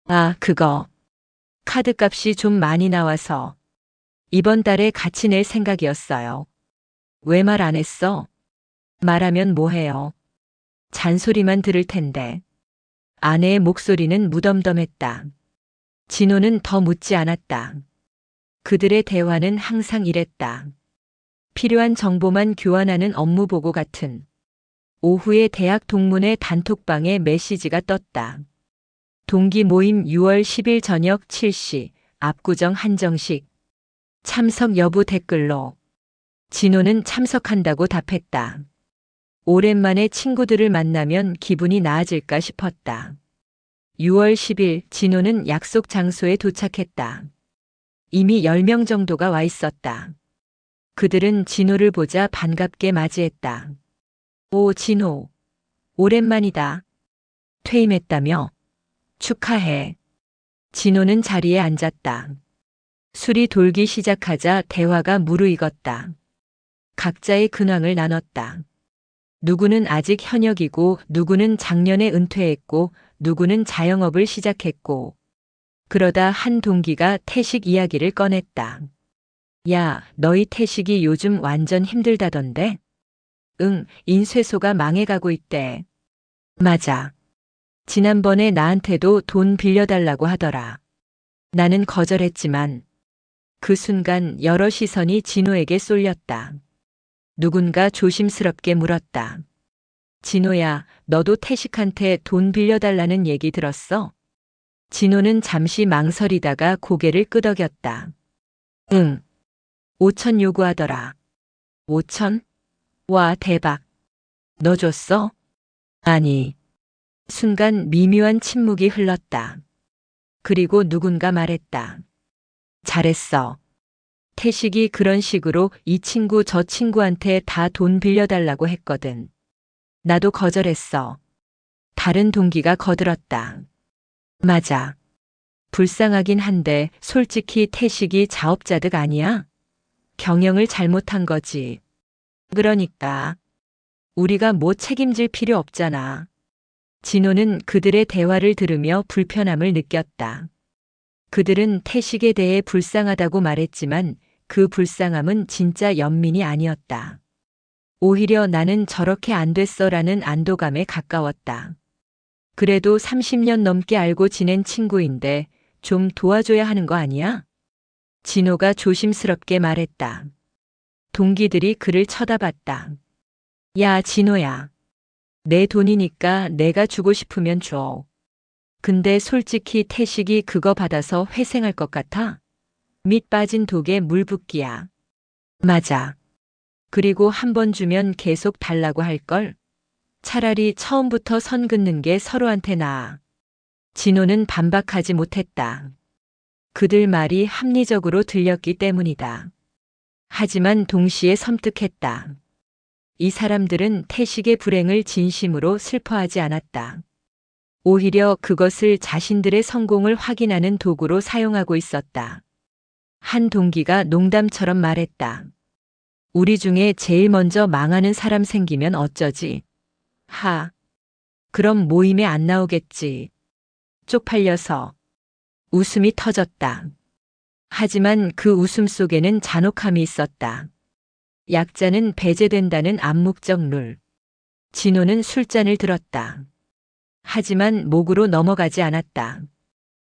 아, 그거. 카드값이 좀 많이 나와서 이번 달에 같이 낼 생각이었어요. 왜 말 안 했어? 말하면 뭐해요? 잔소리만 들을 텐데. 아내의 목소리는 무덤덤했다. 진호는 더 묻지 않았다. 그들의 대화는 항상 이랬다. 필요한 정보만 교환하는 업무보고 같은. 오후에 대학 동문회 단톡방에 메시지가 떴다. 동기 모임 6월 10일 저녁 7시, 압구정 한정식. 참석 여부 댓글로. 진호는 참석한다고 답했다. 오랜만에 친구들을 만나면 기분이 나아질까 싶었다. 6월 10일 진호는 약속 장소에 도착했다. 이미 10명 정도가 와 있었다. 그들은 진호를 보자 반갑게 맞이했다. 오, 진호. 오랜만이다. 퇴임했다며? 축하해. 진호는 자리에 앉았다. 술이 돌기 시작하자 대화가 무르익었다. 각자의 근황을 나눴다. 누구는 아직 현역이고 누구는 작년에 은퇴했고 누구는 자영업을 시작했고 그러다 한 동기가 태식 이야기를 꺼냈다. 야, 너희 태식이 요즘 완전 힘들다던데? 응, 인쇄소가 망해가고 있대. 맞아. 지난번에 나한테도 돈 빌려달라고 하더라. 나는 거절했지만 그 순간 여러 시선이 진호에게 쏠렸다. 누군가 조심스럽게 물었다. 진호야, 너도 태식한테 돈 빌려달라는 얘기 들었어? 진호는 잠시 망설이다가 고개를 끄덕였다. 응. 5천 요구하더라. 5천? 와, 대박. 너 줬어? 아니. 순간 미묘한 침묵이 흘렀다. 그리고 누군가 말했다. 잘했어. 태식이 그런 식으로 이 친구 저 친구한테 다 돈 빌려달라고 했거든. 나도 거절했어. 다른 동기가 거들었다. 맞아. 불쌍하긴 한데 솔직히 태식이 자업자득 아니야? 경영을 잘못한 거지. 그러니까. 우리가 뭐 책임질 필요 없잖아. 진호는 그들의 대화를 들으며 불편함을 느꼈다. 그들은 태식에 대해 불쌍하다고 말했지만 그 불쌍함은 진짜 연민이 아니었다. 오히려 나는 저렇게 안 됐어라는 안도감에 가까웠다. 그래도 30년 넘게 알고 지낸 친구인데 좀 도와줘야 하는 거 아니야? 진호가 조심스럽게 말했다. 동기들이 그를 쳐다봤다. 야, 진호야. 내 돈이니까 내가 주고 싶으면 줘. 근데 솔직히 태식이 그거 받아서 회생할 것 같아? 밑 빠진 독에 물 붓기야. 맞아. 그리고 한 번 주면 계속 달라고 할걸? 차라리 처음부터 선 긋는 게 서로한테 나아. 진호는 반박하지 못했다. 그들 말이 합리적으로 들렸기 때문이다. 하지만 동시에 섬뜩했다. 이 사람들은 태식의 불행을 진심으로 슬퍼하지 않았다. 오히려 그것을 자신들의 성공을 확인하는 도구로 사용하고 있었다. 한 동기가 농담처럼 말했다. 우리 중에 제일 먼저 망하는 사람 생기면 어쩌지? 하. 그럼 모임에 안 나오겠지. 쪽팔려서. 웃음이 터졌다. 하지만 그 웃음 속에는 잔혹함이 있었다. 약자는 배제된다는 암묵적 룰. 진호는 술잔을 들었다. 하지만 목으로 넘어가지 않았다.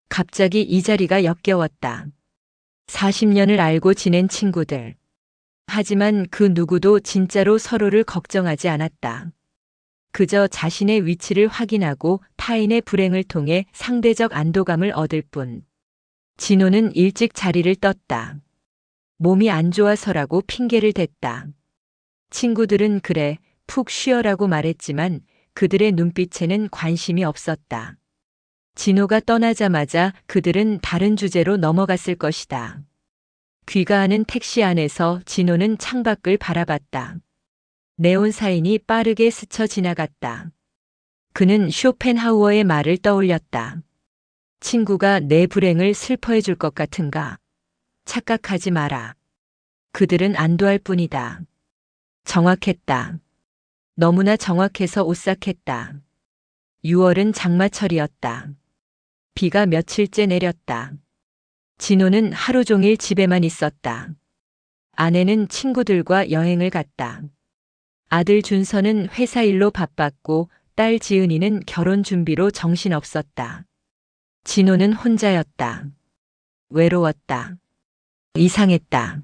갑자기 이 자리가 역겨웠다. 40년을 알고 지낸 친구들. 하지만 그 누구도 진짜로 서로를 걱정하지 않았다. 그저 자신의 위치를 확인하고 타인의 불행을 통해 상대적 안도감을 얻을 뿐. 진호는 일찍 자리를 떴다. 몸이 안 좋아서라고 핑계를 댔다. 친구들은 그래, 푹 쉬어라고 말했지만 그들의 눈빛에는 관심이 없었다. 진호가 떠나자마자 그들은 다른 주제로 넘어갔을 것이다. 귀가하는 택시 안에서 진호는 창밖을 바라봤다. 네온 사인이 빠르게 스쳐 지나갔다. 그는 쇼펜하우어의 말을 떠올렸다. 친구가 내 불행을 슬퍼해 줄 것 같은가? 착각하지 마라. 그들은 안도할 뿐이다. 정확했다. 너무나 정확해서 오싹했다. 6월은 장마철이었다. 비가 며칠째 내렸다. 진호는 하루 종일 집에만 있었다. 아내는 친구들과 여행을 갔다. 아들 준서는 회사 일로 바빴고 딸 지은이는 결혼 준비로 정신없었다. 진호는 혼자였다. 외로웠다. 이상했다.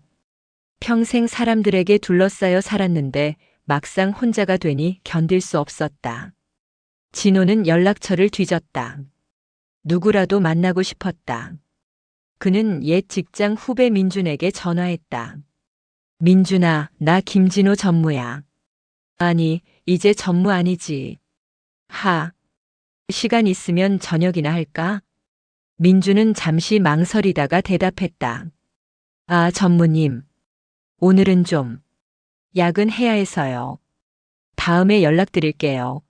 평생 사람들에게 둘러싸여 살았는데 막상 혼자가 되니 견딜 수 없었다. 진호는 연락처를 뒤졌다. 누구라도 만나고 싶었다. 그는 옛 직장 후배 민준에게 전화했다. 민준아, 나 김진호 전무야. 아니, 이제 전무 아니지. 시간 있으면 저녁이나 할까? 민준은 잠시 망설이다가 대답했다. 아, 전무님. 오늘은 좀 야근해야 해서요. 다음에 연락드릴게요.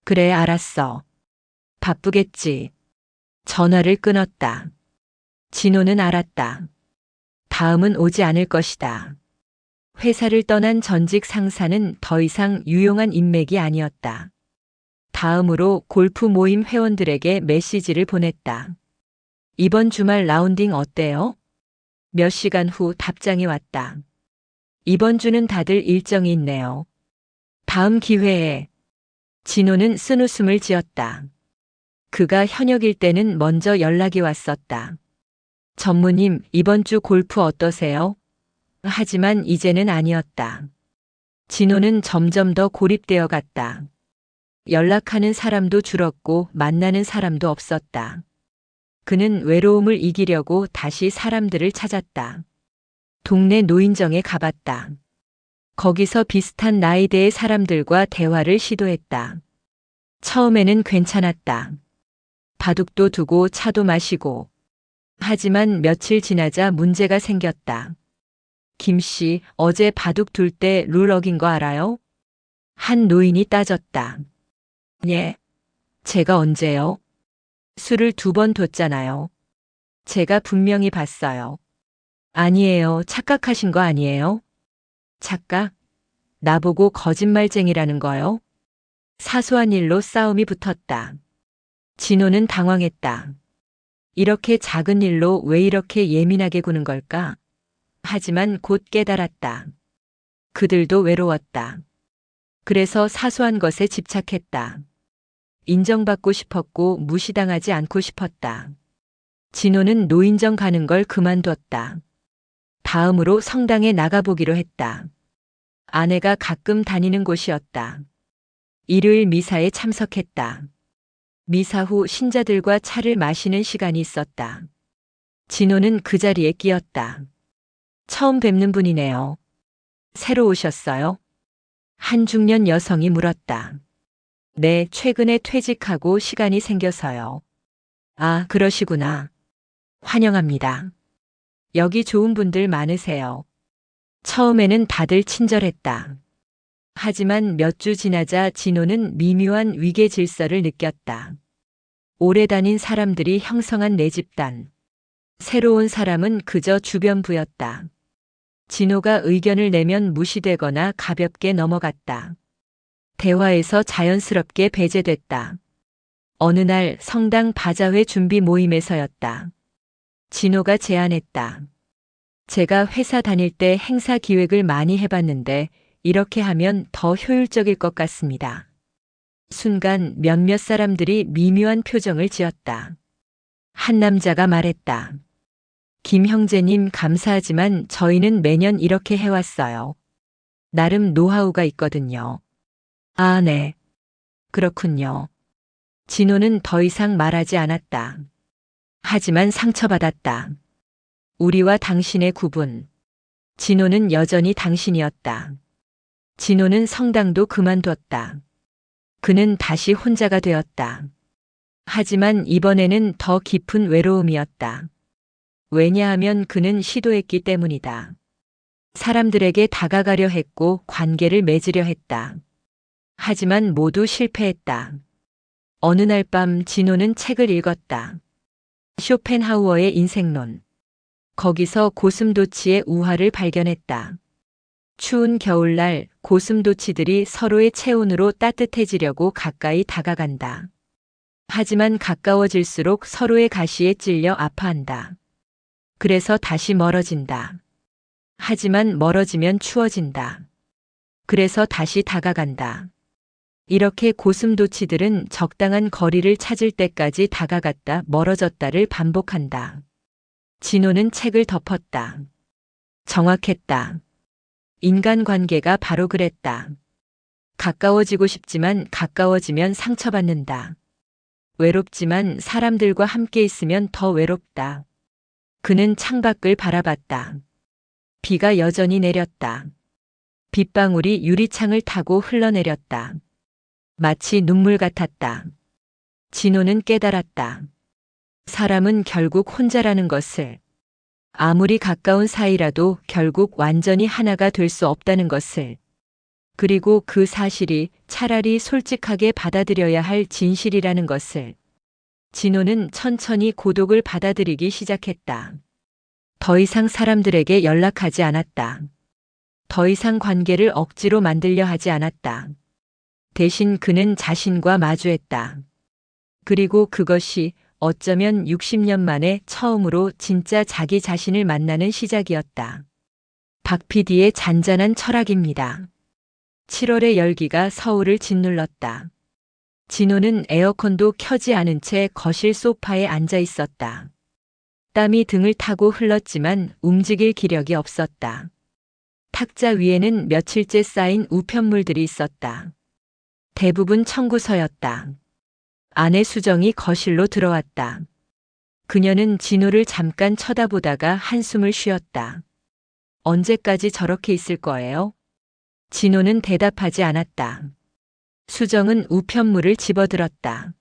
그래, 알았어. 바쁘겠지. 전화를 끊었다. 진호는 알았다. 다음은 오지 않을 것이다. 회사를 떠난 전직 상사는 더 이상 유용한 인맥이 아니었다. 다음으로 골프 모임 회원들에게 메시지를 보냈다. 이번 주말 라운딩 어때요? 몇 시간 후 답장이 왔다. 이번 주는 다들 일정이 있네요. 다음 기회에. 진호는 쓴웃음을 지었다. 그가 현역일 때는 먼저 연락이 왔었다. 전무님, 이번 주 골프 어떠세요? 하지만 이제는 아니었다. 진호는 점점 더 고립되어 갔다. 연락하는 사람도 줄었고 만나는 사람도 없었다. 그는 외로움을 이기려고 다시 사람들을 찾았다. 동네 노인정에 가봤다. 거기서 비슷한 나이대의 사람들과 대화를 시도했다. 처음에는 괜찮았다. 바둑도 두고 차도 마시고. 하지만 며칠 지나자 문제가 생겼다. 김씨, 어제 바둑 둘 때 룰 어긴 거 알아요? 한 노인이 따졌다. 예. 제가 언제요? 술을 2번 뒀잖아요. 제가 분명히 봤어요. 아니에요. 착각하신 거 아니에요? 착각? 나보고 거짓말쟁이라는 거요? 사소한 일로 싸움이 붙었다. 진호는 당황했다. 이렇게 작은 일로 왜 이렇게 예민하게 구는 걸까? 하지만 곧 깨달았다. 그들도 외로웠다. 그래서 사소한 것에 집착했다. 인정받고 싶었고 무시당하지 않고 싶었다. 진호는 노인정 가는 걸 그만뒀다. 다음으로 성당에 나가보기로 했다. 아내가 가끔 다니는 곳이었다. 일요일 미사에 참석했다. 미사 후 신자들과 차를 마시는 시간이 있었다. 진호는 그 자리에 끼었다. 처음 뵙는 분이네요. 새로 오셨어요? 한 중년 여성이 물었다. 네, 최근에 퇴직하고 시간이 생겨서요. 아, 그러시구나. 환영합니다. 여기 좋은 분들 많으세요. 처음에는 다들 친절했다. 하지만 몇 주 지나자 진호는 미묘한 위계 질서를 느꼈다. 오래 다닌 사람들이 형성한 내 집단. 새로운 사람은 그저 주변부였다. 진호가 의견을 내면 무시되거나 가볍게 넘어갔다. 대화에서 자연스럽게 배제됐다. 어느 날 성당 바자회 준비 모임에서였다. 진호가 제안했다. 제가 회사 다닐 때 행사 기획을 많이 해봤는데 이렇게 하면 더 효율적일 것 같습니다. 순간 몇몇 사람들이 미묘한 표정을 지었다. 한 남자가 말했다. 김 형제님 감사하지만 저희는 매년 이렇게 해왔어요. 나름 노하우가 있거든요. 아, 네. 그렇군요. 진호는 더 이상 말하지 않았다. 하지만 상처받았다. 우리와 당신의 구분. 진호는 여전히 당신이었다. 진호는 성당도 그만뒀다. 그는 다시 혼자가 되었다. 하지만 이번에는 더 깊은 외로움이었다. 왜냐하면 그는 시도했기 때문이다. 사람들에게 다가가려 했고 관계를 맺으려 했다. 하지만 모두 실패했다. 어느 날 밤 진호는 책을 읽었다. 쇼펜하우어의 인생론. 거기서 고슴도치의 우화를 발견했다. 추운 겨울날 고슴도치들이 서로의 체온으로 따뜻해지려고 가까이 다가간다. 하지만 가까워질수록 서로의 가시에 찔려 아파한다. 그래서 다시 멀어진다. 하지만 멀어지면 추워진다. 그래서 다시 다가간다. 이렇게 고슴도치들은 적당한 거리를 찾을 때까지 다가갔다 멀어졌다를 반복한다. 진호는 책을 덮었다. 정확했다. 인간관계가 바로 그랬다. 가까워지고 싶지만 가까워지면 상처받는다. 외롭지만 사람들과 함께 있으면 더 외롭다. 그는 창밖을 바라봤다. 비가 여전히 내렸다. 빗방울이 유리창을 타고 흘러내렸다. 마치 눈물 같았다. 진호는 깨달았다. 사람은 결국 혼자라는 것을, 아무리 가까운 사이라도 결국 완전히 하나가 될 수 없다는 것을, 그리고 그 사실이 차라리 솔직하게 받아들여야 할 진실이라는 것을. 진호는 천천히 고독을 받아들이기 시작했다. 더 이상 사람들에게 연락하지 않았다. 더 이상 관계를 억지로 만들려 하지 않았다. 대신 그는 자신과 마주했다. 그리고 그것이 어쩌면 60년 만에 처음으로 진짜 자기 자신을 만나는 시작이었다. 박 PD의 잔잔한 철학입니다. 7월의 열기가 서울을 짓눌렀다. 진호는 에어컨도 켜지 않은 채 거실 소파에 앉아 있었다. 땀이 등을 타고 흘렀지만 움직일 기력이 없었다. 탁자 위에는 며칠째 쌓인 우편물들이 있었다. 대부분 청구서였다. 아내 수정이 거실로 들어왔다. 그녀는 진호를 잠깐 쳐다보다가 한숨을 쉬었다. 언제까지 저렇게 있을 거예요? 진호는 대답하지 않았다. 수정은 우편물을 집어들었다.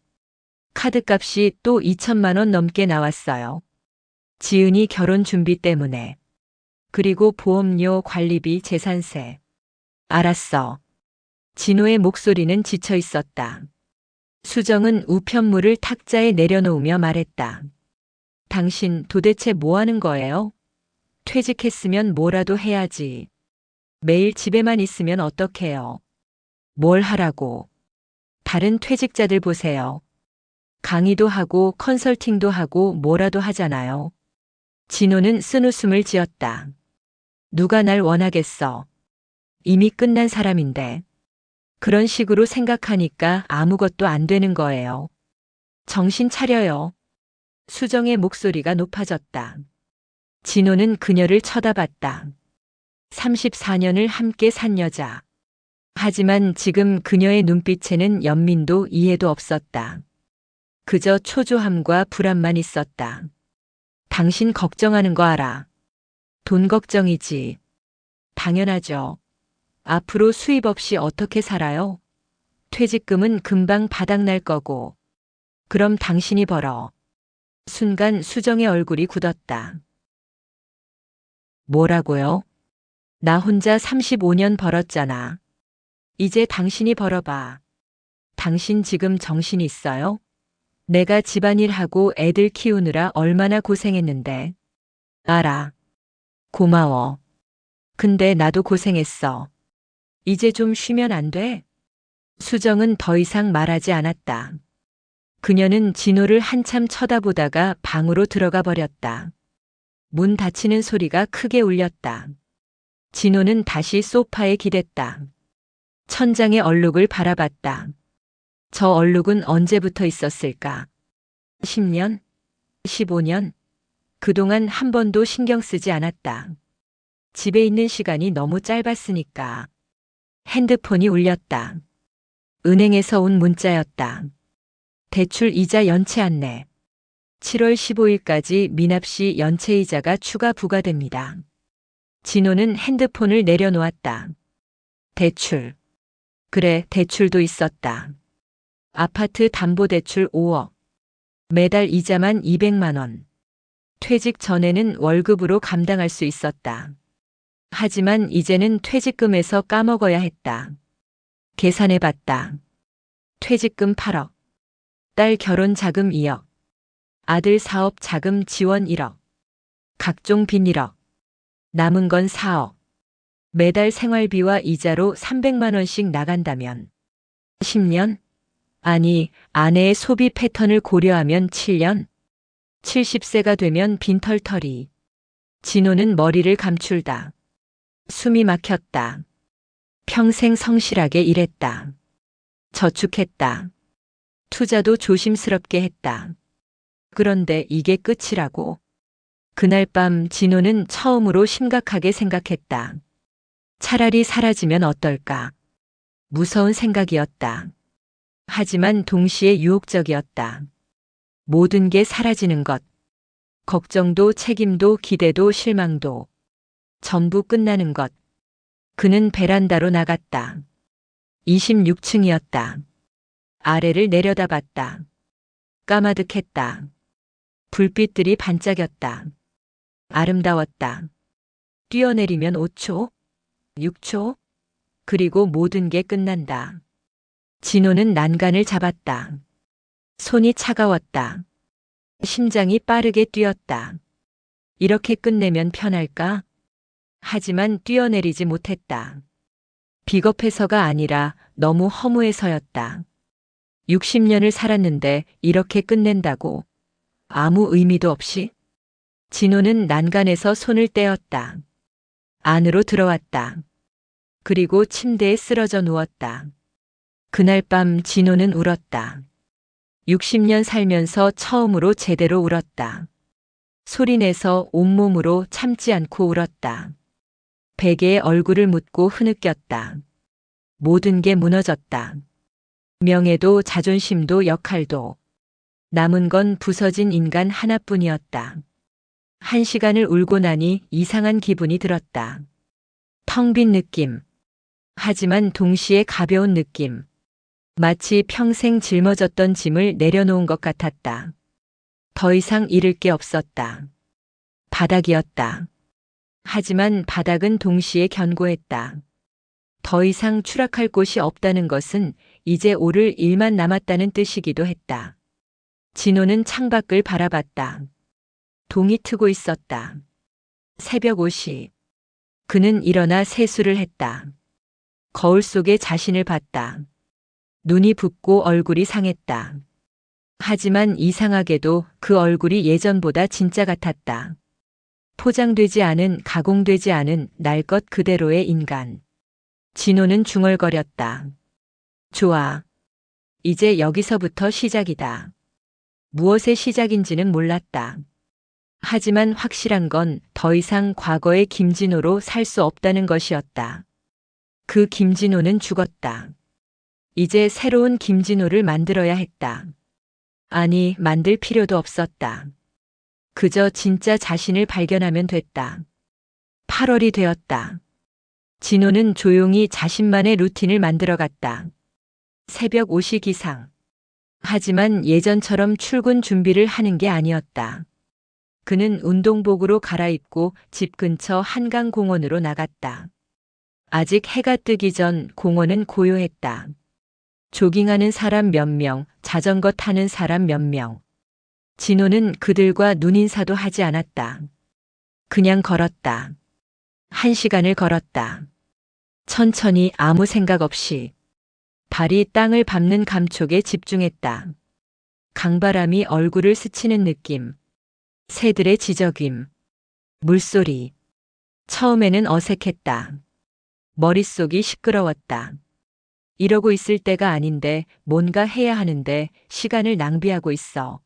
카드값이 또 2천만 원 넘게 나왔어요. 지은이 결혼 준비 때문에. 그리고 보험료, 관리비, 재산세. 알았어. 진호의 목소리는 지쳐 있었다. 수정은 우편물을 탁자에 내려놓으며 말했다. 당신 도대체 뭐 하는 거예요? 퇴직했으면 뭐라도 해야지. 매일 집에만 있으면 어떡해요? 뭘 하라고? 다른 퇴직자들 보세요. 강의도 하고 컨설팅도 하고 뭐라도 하잖아요. 진호는 쓴웃음을 지었다. 누가 날 원하겠어. 이미 끝난 사람인데. 그런 식으로 생각하니까 아무것도 안 되는 거예요. 정신 차려요. 수정의 목소리가 높아졌다. 진호는 그녀를 쳐다봤다. 34년을 함께 산 여자. 하지만 지금 그녀의 눈빛에는 연민도 이해도 없었다. 그저 초조함과 불안만 있었다. 당신 걱정하는 거 알아. 돈 걱정이지. 당연하죠. 앞으로 수입 없이 어떻게 살아요? 퇴직금은 금방 바닥날 거고. 그럼 당신이 벌어. 순간 수정의 얼굴이 굳었다. 뭐라고요? 나 혼자 35년 벌었잖아. 이제 당신이 벌어봐. 당신 지금 정신 있어요? 내가 집안일하고 애들 키우느라 얼마나 고생했는데. 알아. 고마워. 근데 나도 고생했어. 이제 좀 쉬면 안 돼? 수정은 더 이상 말하지 않았다. 그녀는 진호를 한참 쳐다보다가 방으로 들어가 버렸다. 문 닫히는 소리가 크게 울렸다. 진호는 다시 소파에 기댔다. 천장의 얼룩을 바라봤다. 저 얼룩은 언제부터 있었을까? 10년? 15년? 그동안 한 번도 신경 쓰지 않았다. 집에 있는 시간이 너무 짧았으니까. 핸드폰이 울렸다. 은행에서 온 문자였다. 대출 이자 연체 안내. 7월 15일까지 미납시 연체이자가 추가 부과됩니다. 진호는 핸드폰을 내려놓았다. 대출. 그래, 대출도 있었다. 아파트 담보대출 5억. 매달 이자만 200만 원. 퇴직 전에는 월급으로 감당할 수 있었다. 하지만 이제는 퇴직금에서 까먹어야 했다. 계산해봤다. 퇴직금 8억. 딸 결혼 자금 2억. 아들 사업 자금 지원 1억. 각종 빚 1억. 남은 건 4억. 매달 생활비와 이자로 300만 원씩 나간다면 10년? 아니, 아내의 소비 패턴을 고려하면 7년? 70세가 되면 빈털터리. 진호는 머리를 감출다. 숨이 막혔다. 평생 성실하게 일했다. 저축했다. 투자도 조심스럽게 했다. 그런데 이게 끝이라고. 그날 밤 진호는 처음으로 심각하게 생각했다. 차라리 사라지면 어떨까? 무서운 생각이었다. 하지만 동시에 유혹적이었다. 모든 게 사라지는 것. 걱정도 책임도 기대도 실망도. 전부 끝나는 것. 그는 베란다로 나갔다. 26층이었다. 아래를 내려다봤다. 까마득했다. 불빛들이 반짝였다. 아름다웠다. 뛰어내리면 5초, 6초, 그리고 모든 게 끝난다. 진호는 난간을 잡았다. 손이 차가웠다. 심장이 빠르게 뛰었다. 이렇게 끝내면 편할까? 하지만 뛰어내리지 못했다. 비겁해서가 아니라 너무 허무해서였다. 60년을 살았는데 이렇게 끝낸다고. 아무 의미도 없이. 진호는 난간에서 손을 떼었다. 안으로 들어왔다. 그리고 침대에 쓰러져 누웠다. 그날 밤 진호는 울었다. 60년 살면서 처음으로 제대로 울었다. 소리내서 온몸으로 참지 않고 울었다. 베개에 얼굴을 묻고 흐느꼈다. 모든 게 무너졌다. 명예도 자존심도 역할도. 남은 건 부서진 인간 하나뿐이었다. 1시간을 울고 나니 이상한 기분이 들었다. 텅 빈 느낌. 하지만 동시에 가벼운 느낌. 마치 평생 짊어졌던 짐을 내려놓은 것 같았다. 더 이상 잃을 게 없었다. 바닥이었다. 하지만 바닥은 동시에 견고했다. 더 이상 추락할 곳이 없다는 것은 이제 오를 일만 남았다는 뜻이기도 했다. 진호는 창밖을 바라봤다. 동이 트고 있었다. 새벽 5시. 그는 일어나 세수를 했다. 거울 속에 자신을 봤다. 눈이 붓고 얼굴이 상했다. 하지만 이상하게도 그 얼굴이 예전보다 진짜 같았다. 포장되지 않은, 가공되지 않은 날 것 그대로의 인간. 진호는 중얼거렸다. 좋아. 이제 여기서부터 시작이다. 무엇의 시작인지는 몰랐다. 하지만 확실한 건 더 이상 과거의 김진호로 살 수 없다는 것이었다. 그 김진호는 죽었다. 이제 새로운 김진호를 만들어야 했다. 아니, 만들 필요도 없었다. 그저 진짜 자신을 발견하면 됐다. 8월이 되었다. 진호는 조용히 자신만의 루틴을 만들어갔다. 새벽 5시 기상. 하지만 예전처럼 출근 준비를 하는 게 아니었다. 그는 운동복으로 갈아입고 집 근처 한강공원으로 나갔다. 아직 해가 뜨기 전 공원은 고요했다. 조깅하는 사람 몇 명, 자전거 타는 사람 몇 명. 진호는 그들과 눈인사도 하지 않았다. 그냥 걸었다. 1시간을 걸었다. 천천히 아무 생각 없이. 발이 땅을 밟는 감촉에 집중했다. 강바람이 얼굴을 스치는 느낌. 새들의 지저귐. 물소리. 처음에는 어색했다. 머릿속이 시끄러웠다. 이러고 있을 때가 아닌데 뭔가 해야 하는데 시간을 낭비하고 있어.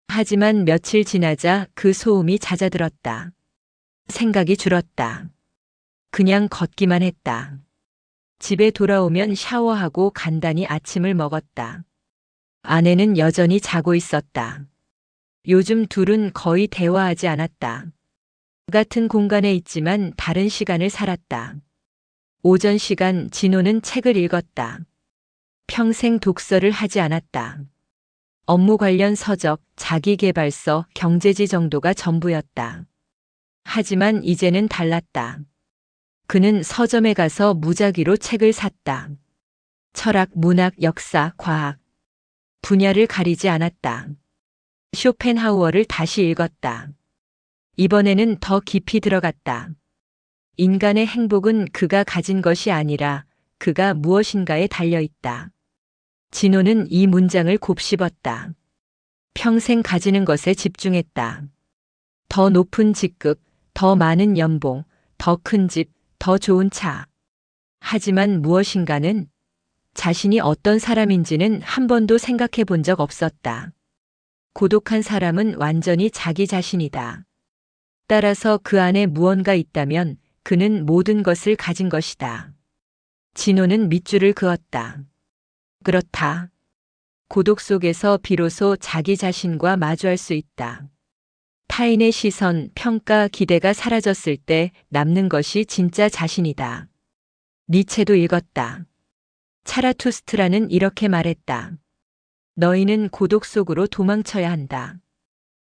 하지만 며칠 지나자 그 소음이 잦아들었다. 생각이 줄었다. 그냥 걷기만 했다. 집에 돌아오면 샤워하고 간단히 아침을 먹었다. 아내는 여전히 자고 있었다. 요즘 둘은 거의 대화하지 않았다. 같은 공간에 있지만 다른 시간을 살았다. 오전 시간 진호는 책을 읽었다. 평생 독서를 하지 않았다. 업무 관련 서적, 자기계발서, 경제지 정도가 전부였다. 하지만 이제는 달랐다. 그는 서점에 가서 무작위로 책을 샀다. 철학, 문학, 역사, 과학. 분야를 가리지 않았다. 쇼펜하우어를 다시 읽었다. 이번에는 더 깊이 들어갔다. 인간의 행복은 그가 가진 것이 아니라 그가 무엇인가에 달려 있다. 진호는 이 문장을 곱씹었다. 평생 가지는 것에 집중했다. 더 높은 직급, 더 많은 연봉, 더 큰 집, 더 좋은 차. 하지만 무엇인가는 자신이 어떤 사람인지는 한 번도 생각해 본 적 없었다. 고독한 사람은 완전히 자기 자신이다. 따라서 그 안에 무언가 있다면 그는 모든 것을 가진 것이다. 진호는 밑줄을 그었다. 그렇다. 고독 속에서 비로소 자기 자신과 마주할 수 있다. 타인의 시선, 평가, 기대가 사라졌을 때 남는 것이 진짜 자신이다. 니체도 읽었다. 차라투스트라는 이렇게 말했다. 너희는 고독 속으로 도망쳐야 한다.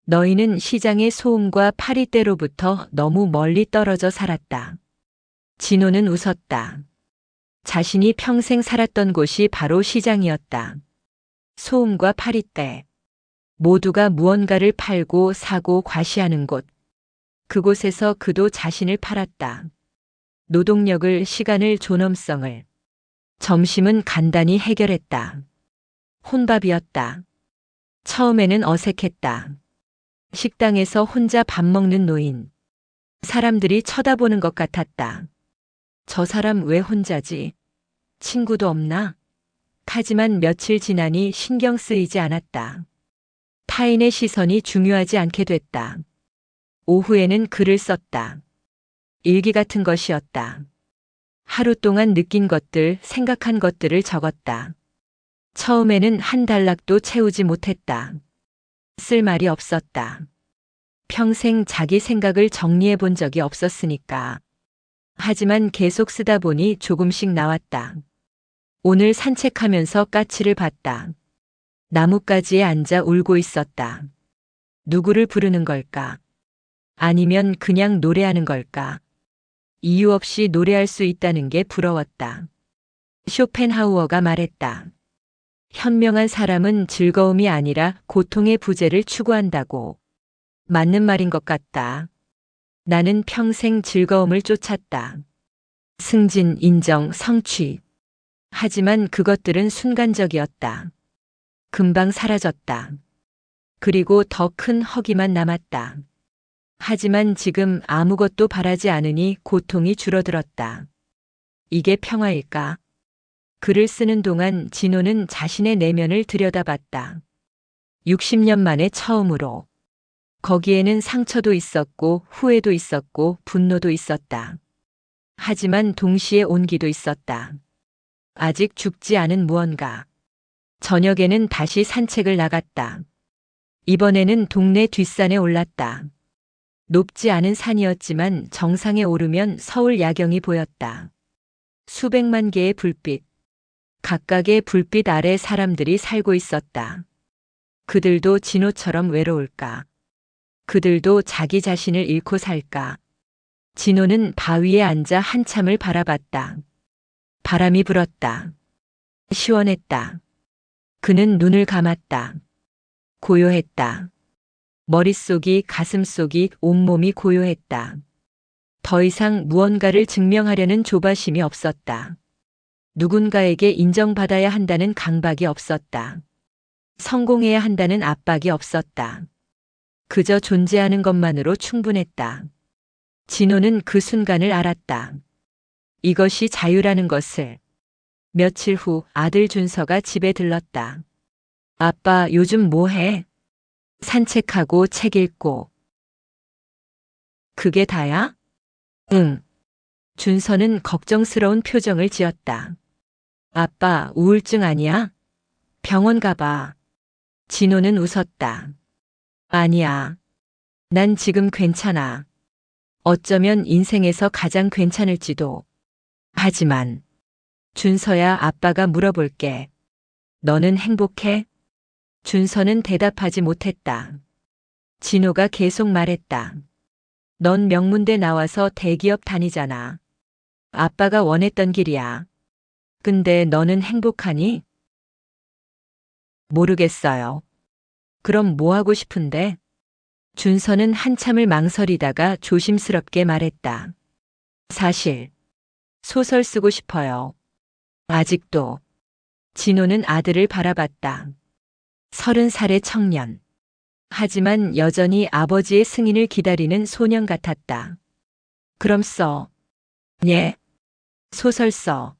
너희는 시장의 소음과 파리떼로부터 너무 멀리 떨어져 살았다. 진호는 웃었다. 자신이 평생 살았던 곳이 바로 시장이었다. 소음과 파리떼. 모두가 무언가를 팔고 사고 과시하는 곳. 그곳에서 그도 자신을 팔았다. 노동력을, 시간을, 존엄성을. 점심은 간단히 해결했다. 혼밥이었다. 처음에는 어색했다. 식당에서 혼자 밥 먹는 노인. 사람들이 쳐다보는 것 같았다. 저 사람 왜 혼자지? 친구도 없나? 하지만 며칠 지나니 신경 쓰이지 않았다. 타인의 시선이 중요하지 않게 됐다. 오후에는 글을 썼다. 일기 같은 것이었다. 하루 동안 느낀 것들, 생각한 것들을 적었다. 처음에는 한 단락도 채우지 못했다. 쓸 말이 없었다. 평생 자기 생각을 정리해 본 적이 없었으니까. 하지만 계속 쓰다 보니 조금씩 나왔다. 오늘 산책하면서 까치를 봤다. 나뭇가지에 앉아 울고 있었다. 누구를 부르는 걸까? 아니면 그냥 노래하는 걸까? 이유 없이 노래할 수 있다는 게 부러웠다. 쇼펜하우어가 말했다. 현명한 사람은 즐거움이 아니라 고통의 부재를 추구한다고. 맞는 말인 것 같다. 나는 평생 즐거움을 쫓았다. 승진, 인정, 성취. 하지만 그것들은 순간적이었다. 금방 사라졌다. 그리고 더 큰 허기만 남았다. 하지만 지금 아무것도 바라지 않으니 고통이 줄어들었다. 이게 평화일까? 글을 쓰는 동안 진호는 자신의 내면을 들여다봤다. 60년 만에 처음으로. 거기에는 상처도 있었고 후회도 있었고 분노도 있었다. 하지만 동시에 온기도 있었다. 아직 죽지 않은 무언가. 저녁에는 다시 산책을 나갔다. 이번에는 동네 뒷산에 올랐다. 높지 않은 산이었지만 정상에 오르면 서울 야경이 보였다. 수백만 개의 불빛. 각각의 불빛 아래 사람들이 살고 있었다. 그들도 진호처럼 외로울까? 그들도 자기 자신을 잃고 살까? 진호는 바위에 앉아 한참을 바라봤다. 바람이 불었다. 시원했다. 그는 눈을 감았다. 고요했다. 머릿속이, 가슴속이, 온몸이 고요했다. 더 이상 무언가를 증명하려는 조바심이 없었다. 누군가에게 인정받아야 한다는 강박이 없었다. 성공해야 한다는 압박이 없었다. 그저 존재하는 것만으로 충분했다. 진호는 그 순간을 알았다. 이것이 자유라는 것을. 며칠 후 아들 준서가 집에 들렀다. 아빠, 요즘 뭐 해? 산책하고 책 읽고. 그게 다야? 응. 준서는 걱정스러운 표정을 지었다. 아빠, 우울증 아니야? 병원 가봐. 진호는 웃었다. 아니야. 난 지금 괜찮아. 어쩌면 인생에서 가장 괜찮을지도. 하지만, 준서야, 아빠가 물어볼게. 너는 행복해? 준서는 대답하지 못했다. 진호가 계속 말했다. 넌 명문대 나와서 대기업 다니잖아. 아빠가 원했던 길이야. 근데 너는 행복하니? 모르겠어요. 그럼 뭐 하고 싶은데? 준서는 한참을 망설이다가 조심스럽게 말했다. 사실, 소설 쓰고 싶어요. 아직도. 진호는 아들을 바라봤다. 30살의 청년. 하지만 여전히 아버지의 승인을 기다리는 소년 같았다. 그럼 써. 예. 소설 써.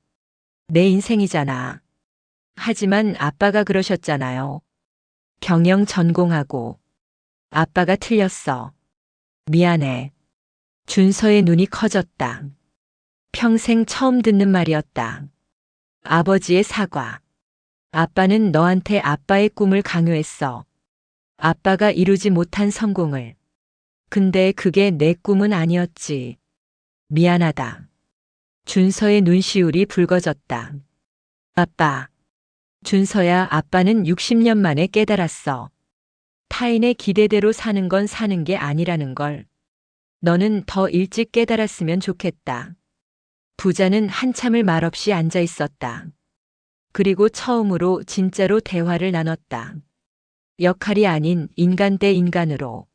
내 인생이잖아. 하지만 아빠가 그러셨잖아요. 경영 전공하고. 아빠가 틀렸어. 미안해. 준서의 눈이 커졌다. 평생 처음 듣는 말이었다. 아버지의 사과. 아빠는 너한테 아빠의 꿈을 강요했어. 아빠가 이루지 못한 성공을. 근데 그게 내 꿈은 아니었지. 미안하다. 준서의 눈시울이 붉어졌다. 아빠. 준서야, 아빠는 60년 만에 깨달았어. 타인의 기대대로 사는 건 사는 게 아니라는 걸. 너는 더 일찍 깨달았으면 좋겠다. 부자는 한참을 말없이 앉아 있었다. 그리고 처음으로 진짜로 대화를 나눴다. 역할이 아닌 인간 대 인간으로.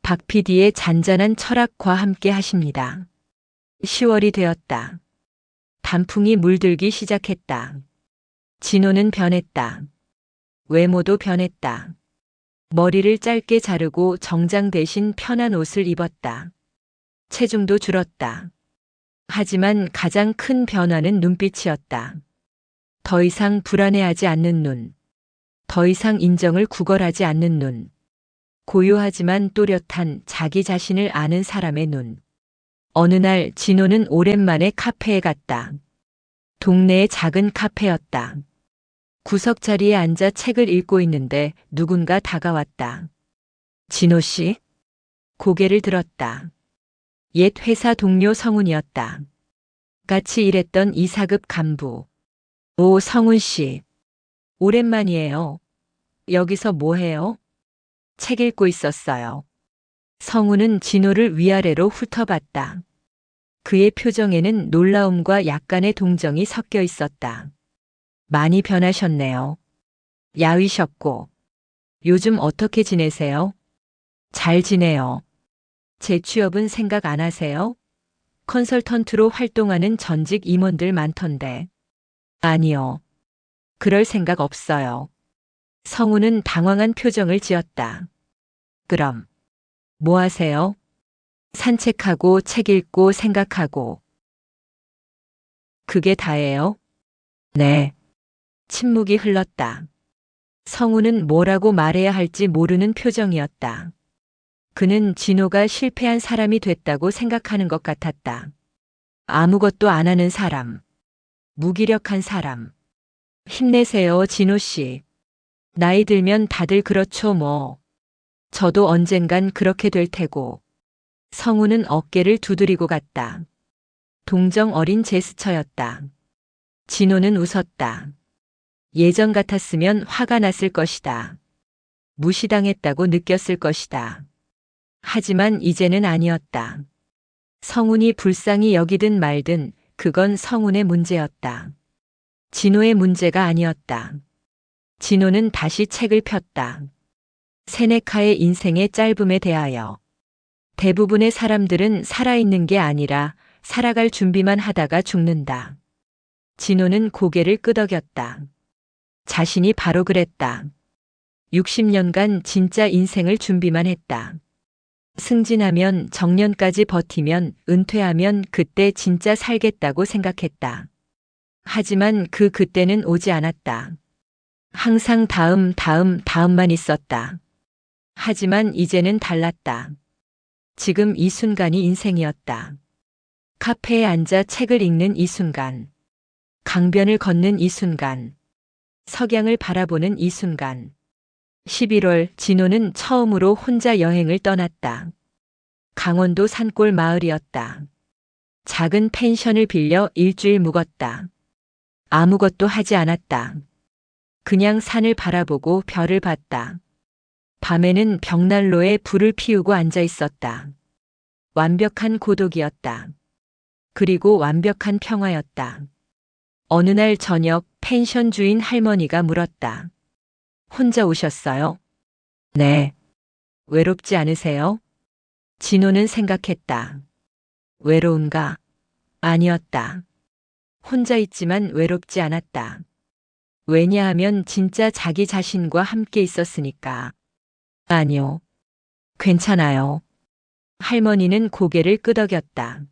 박 PD의 잔잔한 철학과 함께 하십니다. 10월이 되었다. 단풍이 물들기 시작했다. 진호는 변했다. 외모도 변했다. 머리를 짧게 자르고 정장 대신 편한 옷을 입었다. 체중도 줄었다. 하지만 가장 큰 변화는 눈빛이었다. 더 이상 불안해하지 않는 눈. 더 이상 인정을 구걸하지 않는 눈. 고요하지만 또렷한 자기 자신을 아는 사람의 눈. 어느 날 진호는 오랜만에 카페에 갔다. 동네의 작은 카페였다. 구석 자리에 앉아 책을 읽고 있는데 누군가 다가왔다. 진호 씨? 고개를 들었다. 옛 회사 동료 성훈이었다. 같이 일했던 2사급 간부. 오, 성훈 씨. 오랜만이에요. 여기서 뭐 해요? 책 읽고 있었어요. 성훈은 진호를 위아래로 훑어봤다. 그의 표정에는 놀라움과 약간의 동정이 섞여 있었다. 많이 변하셨네요. 야위셨고. 요즘 어떻게 지내세요? 잘 지내요. 재취업은 생각 안 하세요? 컨설턴트로 활동하는 전직 임원들 많던데. 아니요. 그럴 생각 없어요. 성우는 당황한 표정을 지었다. 그럼 뭐 하세요? 산책하고 책 읽고 생각하고. 그게 다예요? 네. 침묵이 흘렀다. 성우는 뭐라고 말해야 할지 모르는 표정이었다. 그는 진호가 실패한 사람이 됐다고 생각하는 것 같았다. 아무것도 안 하는 사람. 무기력한 사람. 힘내세요, 진호 씨. 나이 들면 다들 그렇죠, 뭐. 저도 언젠간 그렇게 될 테고. 성우는 어깨를 두드리고 갔다. 동정 어린 제스처였다. 진호는 웃었다. 예전 같았으면 화가 났을 것이다. 무시당했다고 느꼈을 것이다. 하지만 이제는 아니었다. 성훈이 불쌍히 여기든 말든 그건 성훈의 문제였다. 진호의 문제가 아니었다. 진호는 다시 책을 폈다. 세네카의 인생의 짧음에 대하여. 대부분의 사람들은 살아있는 게 아니라 살아갈 준비만 하다가 죽는다. 진호는 고개를 끄덕였다. 자신이 바로 그랬다. 60년간 진짜 인생을 준비만 했다. 승진하면 정년까지 버티면 은퇴하면 그때 진짜 살겠다고 생각했다. 하지만 그 그때는 오지 않았다. 항상 다음만 있었다. 하지만 이제는 달랐다. 지금 이 순간이 인생이었다. 카페에 앉아 책을 읽는 이 순간. 강변을 걷는 이 순간. 석양을 바라보는 이 순간. 11월 진호는 처음으로 혼자 여행을 떠났다. 강원도 산골 마을이었다. 작은 펜션을 빌려 일주일 묵었다. 아무것도 하지 않았다. 그냥 산을 바라보고 별을 봤다. 밤에는 벽난로에 불을 피우고 앉아 있었다. 완벽한 고독이었다. 그리고 완벽한 평화였다. 어느 날 저녁 펜션 주인 할머니가 물었다. 혼자 오셨어요? 네. 외롭지 않으세요? 진호는 생각했다. 외로운가? 아니었다. 혼자 있지만 외롭지 않았다. 왜냐하면 진짜 자기 자신과 함께 있었으니까. 아니요. 괜찮아요. 할머니는 고개를 끄덕였다.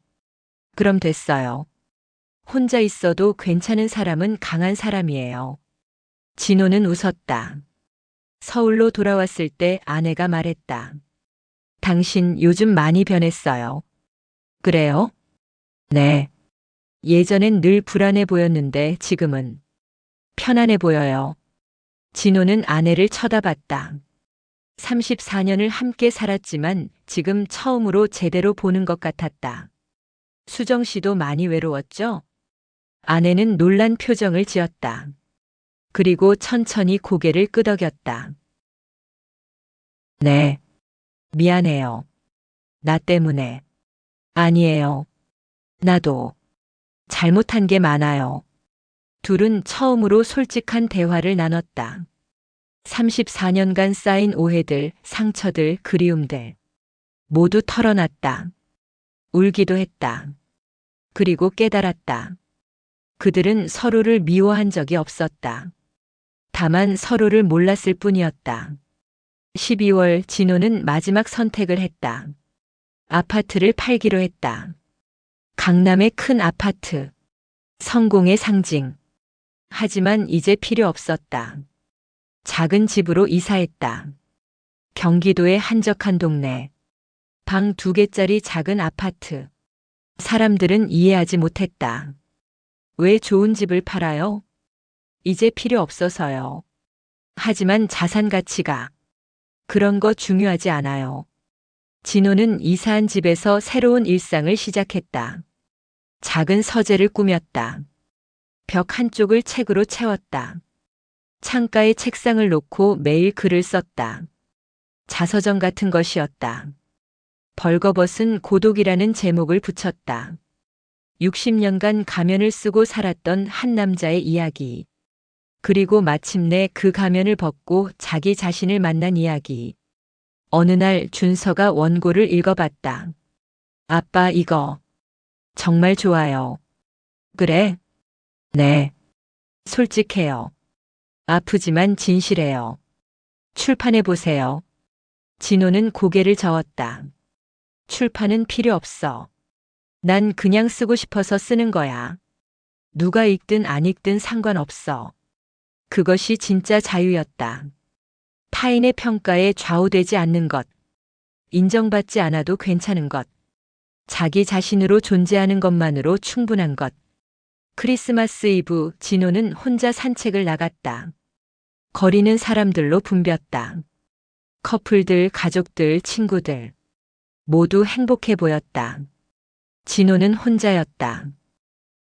그럼 됐어요. 혼자 있어도 괜찮은 사람은 강한 사람이에요. 진호는 웃었다. 서울로 돌아왔을 때 아내가 말했다. 당신 요즘 많이 변했어요. 그래요? 네. 예전엔 늘 불안해 보였는데 지금은 편안해 보여요. 진호는 아내를 쳐다봤다. 34년을 함께 살았지만 지금 처음으로 제대로 보는 것 같았다. 수정 씨도 많이 외로웠죠? 아내는 놀란 표정을 지었다. 그리고 천천히 고개를 끄덕였다. 네. 미안해요. 나 때문에. 아니에요. 나도 잘못한 게 많아요. 둘은 처음으로 솔직한 대화를 나눴다. 34년간 쌓인 오해들, 상처들, 그리움들. 모두 털어놨다. 울기도 했다. 그리고 깨달았다. 그들은 서로를 미워한 적이 없었다. 다만 서로를 몰랐을 뿐이었다. 12월 진호는 마지막 선택을 했다. 아파트를 팔기로 했다. 강남의 큰 아파트. 성공의 상징. 하지만 이제 필요 없었다. 작은 집으로 이사했다. 경기도의 한적한 동네. 방 2개짜리 작은 아파트. 사람들은 이해하지 못했다. 왜 좋은 집을 팔아요? 이제 필요 없어서요. 하지만 자산 가치가. 그런 거 중요하지 않아요. 진호는 이사한 집에서 새로운 일상을 시작했다. 작은 서재를 꾸몄다. 벽 한쪽을 책으로 채웠다. 창가에 책상을 놓고 매일 글을 썼다. 자서전 같은 것이었다. 벌거벗은 고독이라는 제목을 붙였다. 60년간 가면을 쓰고 살았던 한 남자의 이야기. 그리고 마침내 그 가면을 벗고 자기 자신을 만난 이야기. 어느 날 준서가 원고를 읽어봤다. 아빠 이거 정말 좋아요. 그래? 네. 솔직해요. 아프지만 진실해요. 출판해보세요. 진호는 고개를 저었다. 출판은 필요 없어. 난 그냥 쓰고 싶어서 쓰는 거야. 누가 읽든 안 읽든 상관없어. 그것이 진짜 자유였다. 타인의 평가에 좌우되지 않는 것. 인정받지 않아도 괜찮은 것. 자기 자신으로 존재하는 것만으로 충분한 것. 크리스마스 이브 진호는 혼자 산책을 나갔다. 거리는 사람들로 붐볐다. 커플들, 가족들, 친구들. 모두 행복해 보였다. 진호는 혼자였다.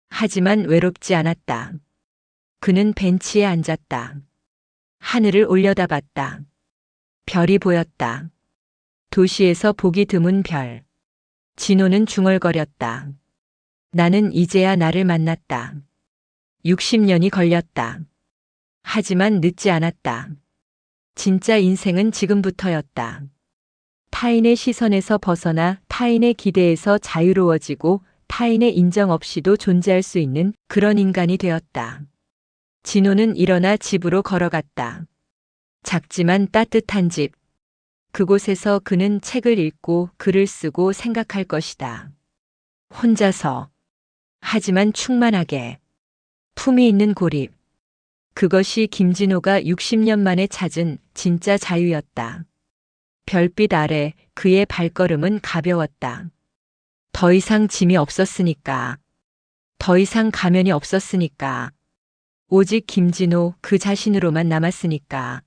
하지만 외롭지 않았다. 그는 벤치에 앉았다. 하늘을 올려다봤다. 별이 보였다. 도시에서 보기 드문 별. 진호는 중얼거렸다. 나는 이제야 나를 만났다. 60년이 걸렸다. 하지만 늦지 않았다. 진짜 인생은 지금부터였다. 타인의 시선에서 벗어나 타인의 기대에서 자유로워지고 타인의 인정 없이도 존재할 수 있는 그런 인간이 되었다. 진호는 일어나 집으로 걸어갔다. 작지만 따뜻한 집. 그곳에서 그는 책을 읽고 글을 쓰고 생각할 것이다. 혼자서. 하지만 충만하게. 품이 있는 고립. 그것이 김진호가 60년 만에 찾은 진짜 자유였다. 별빛 아래 그의 발걸음은 가벼웠다. 더 이상 짐이 없었으니까. 더 이상 가면이 없었으니까. 오직 김진호 그 자신으로만 남았으니까.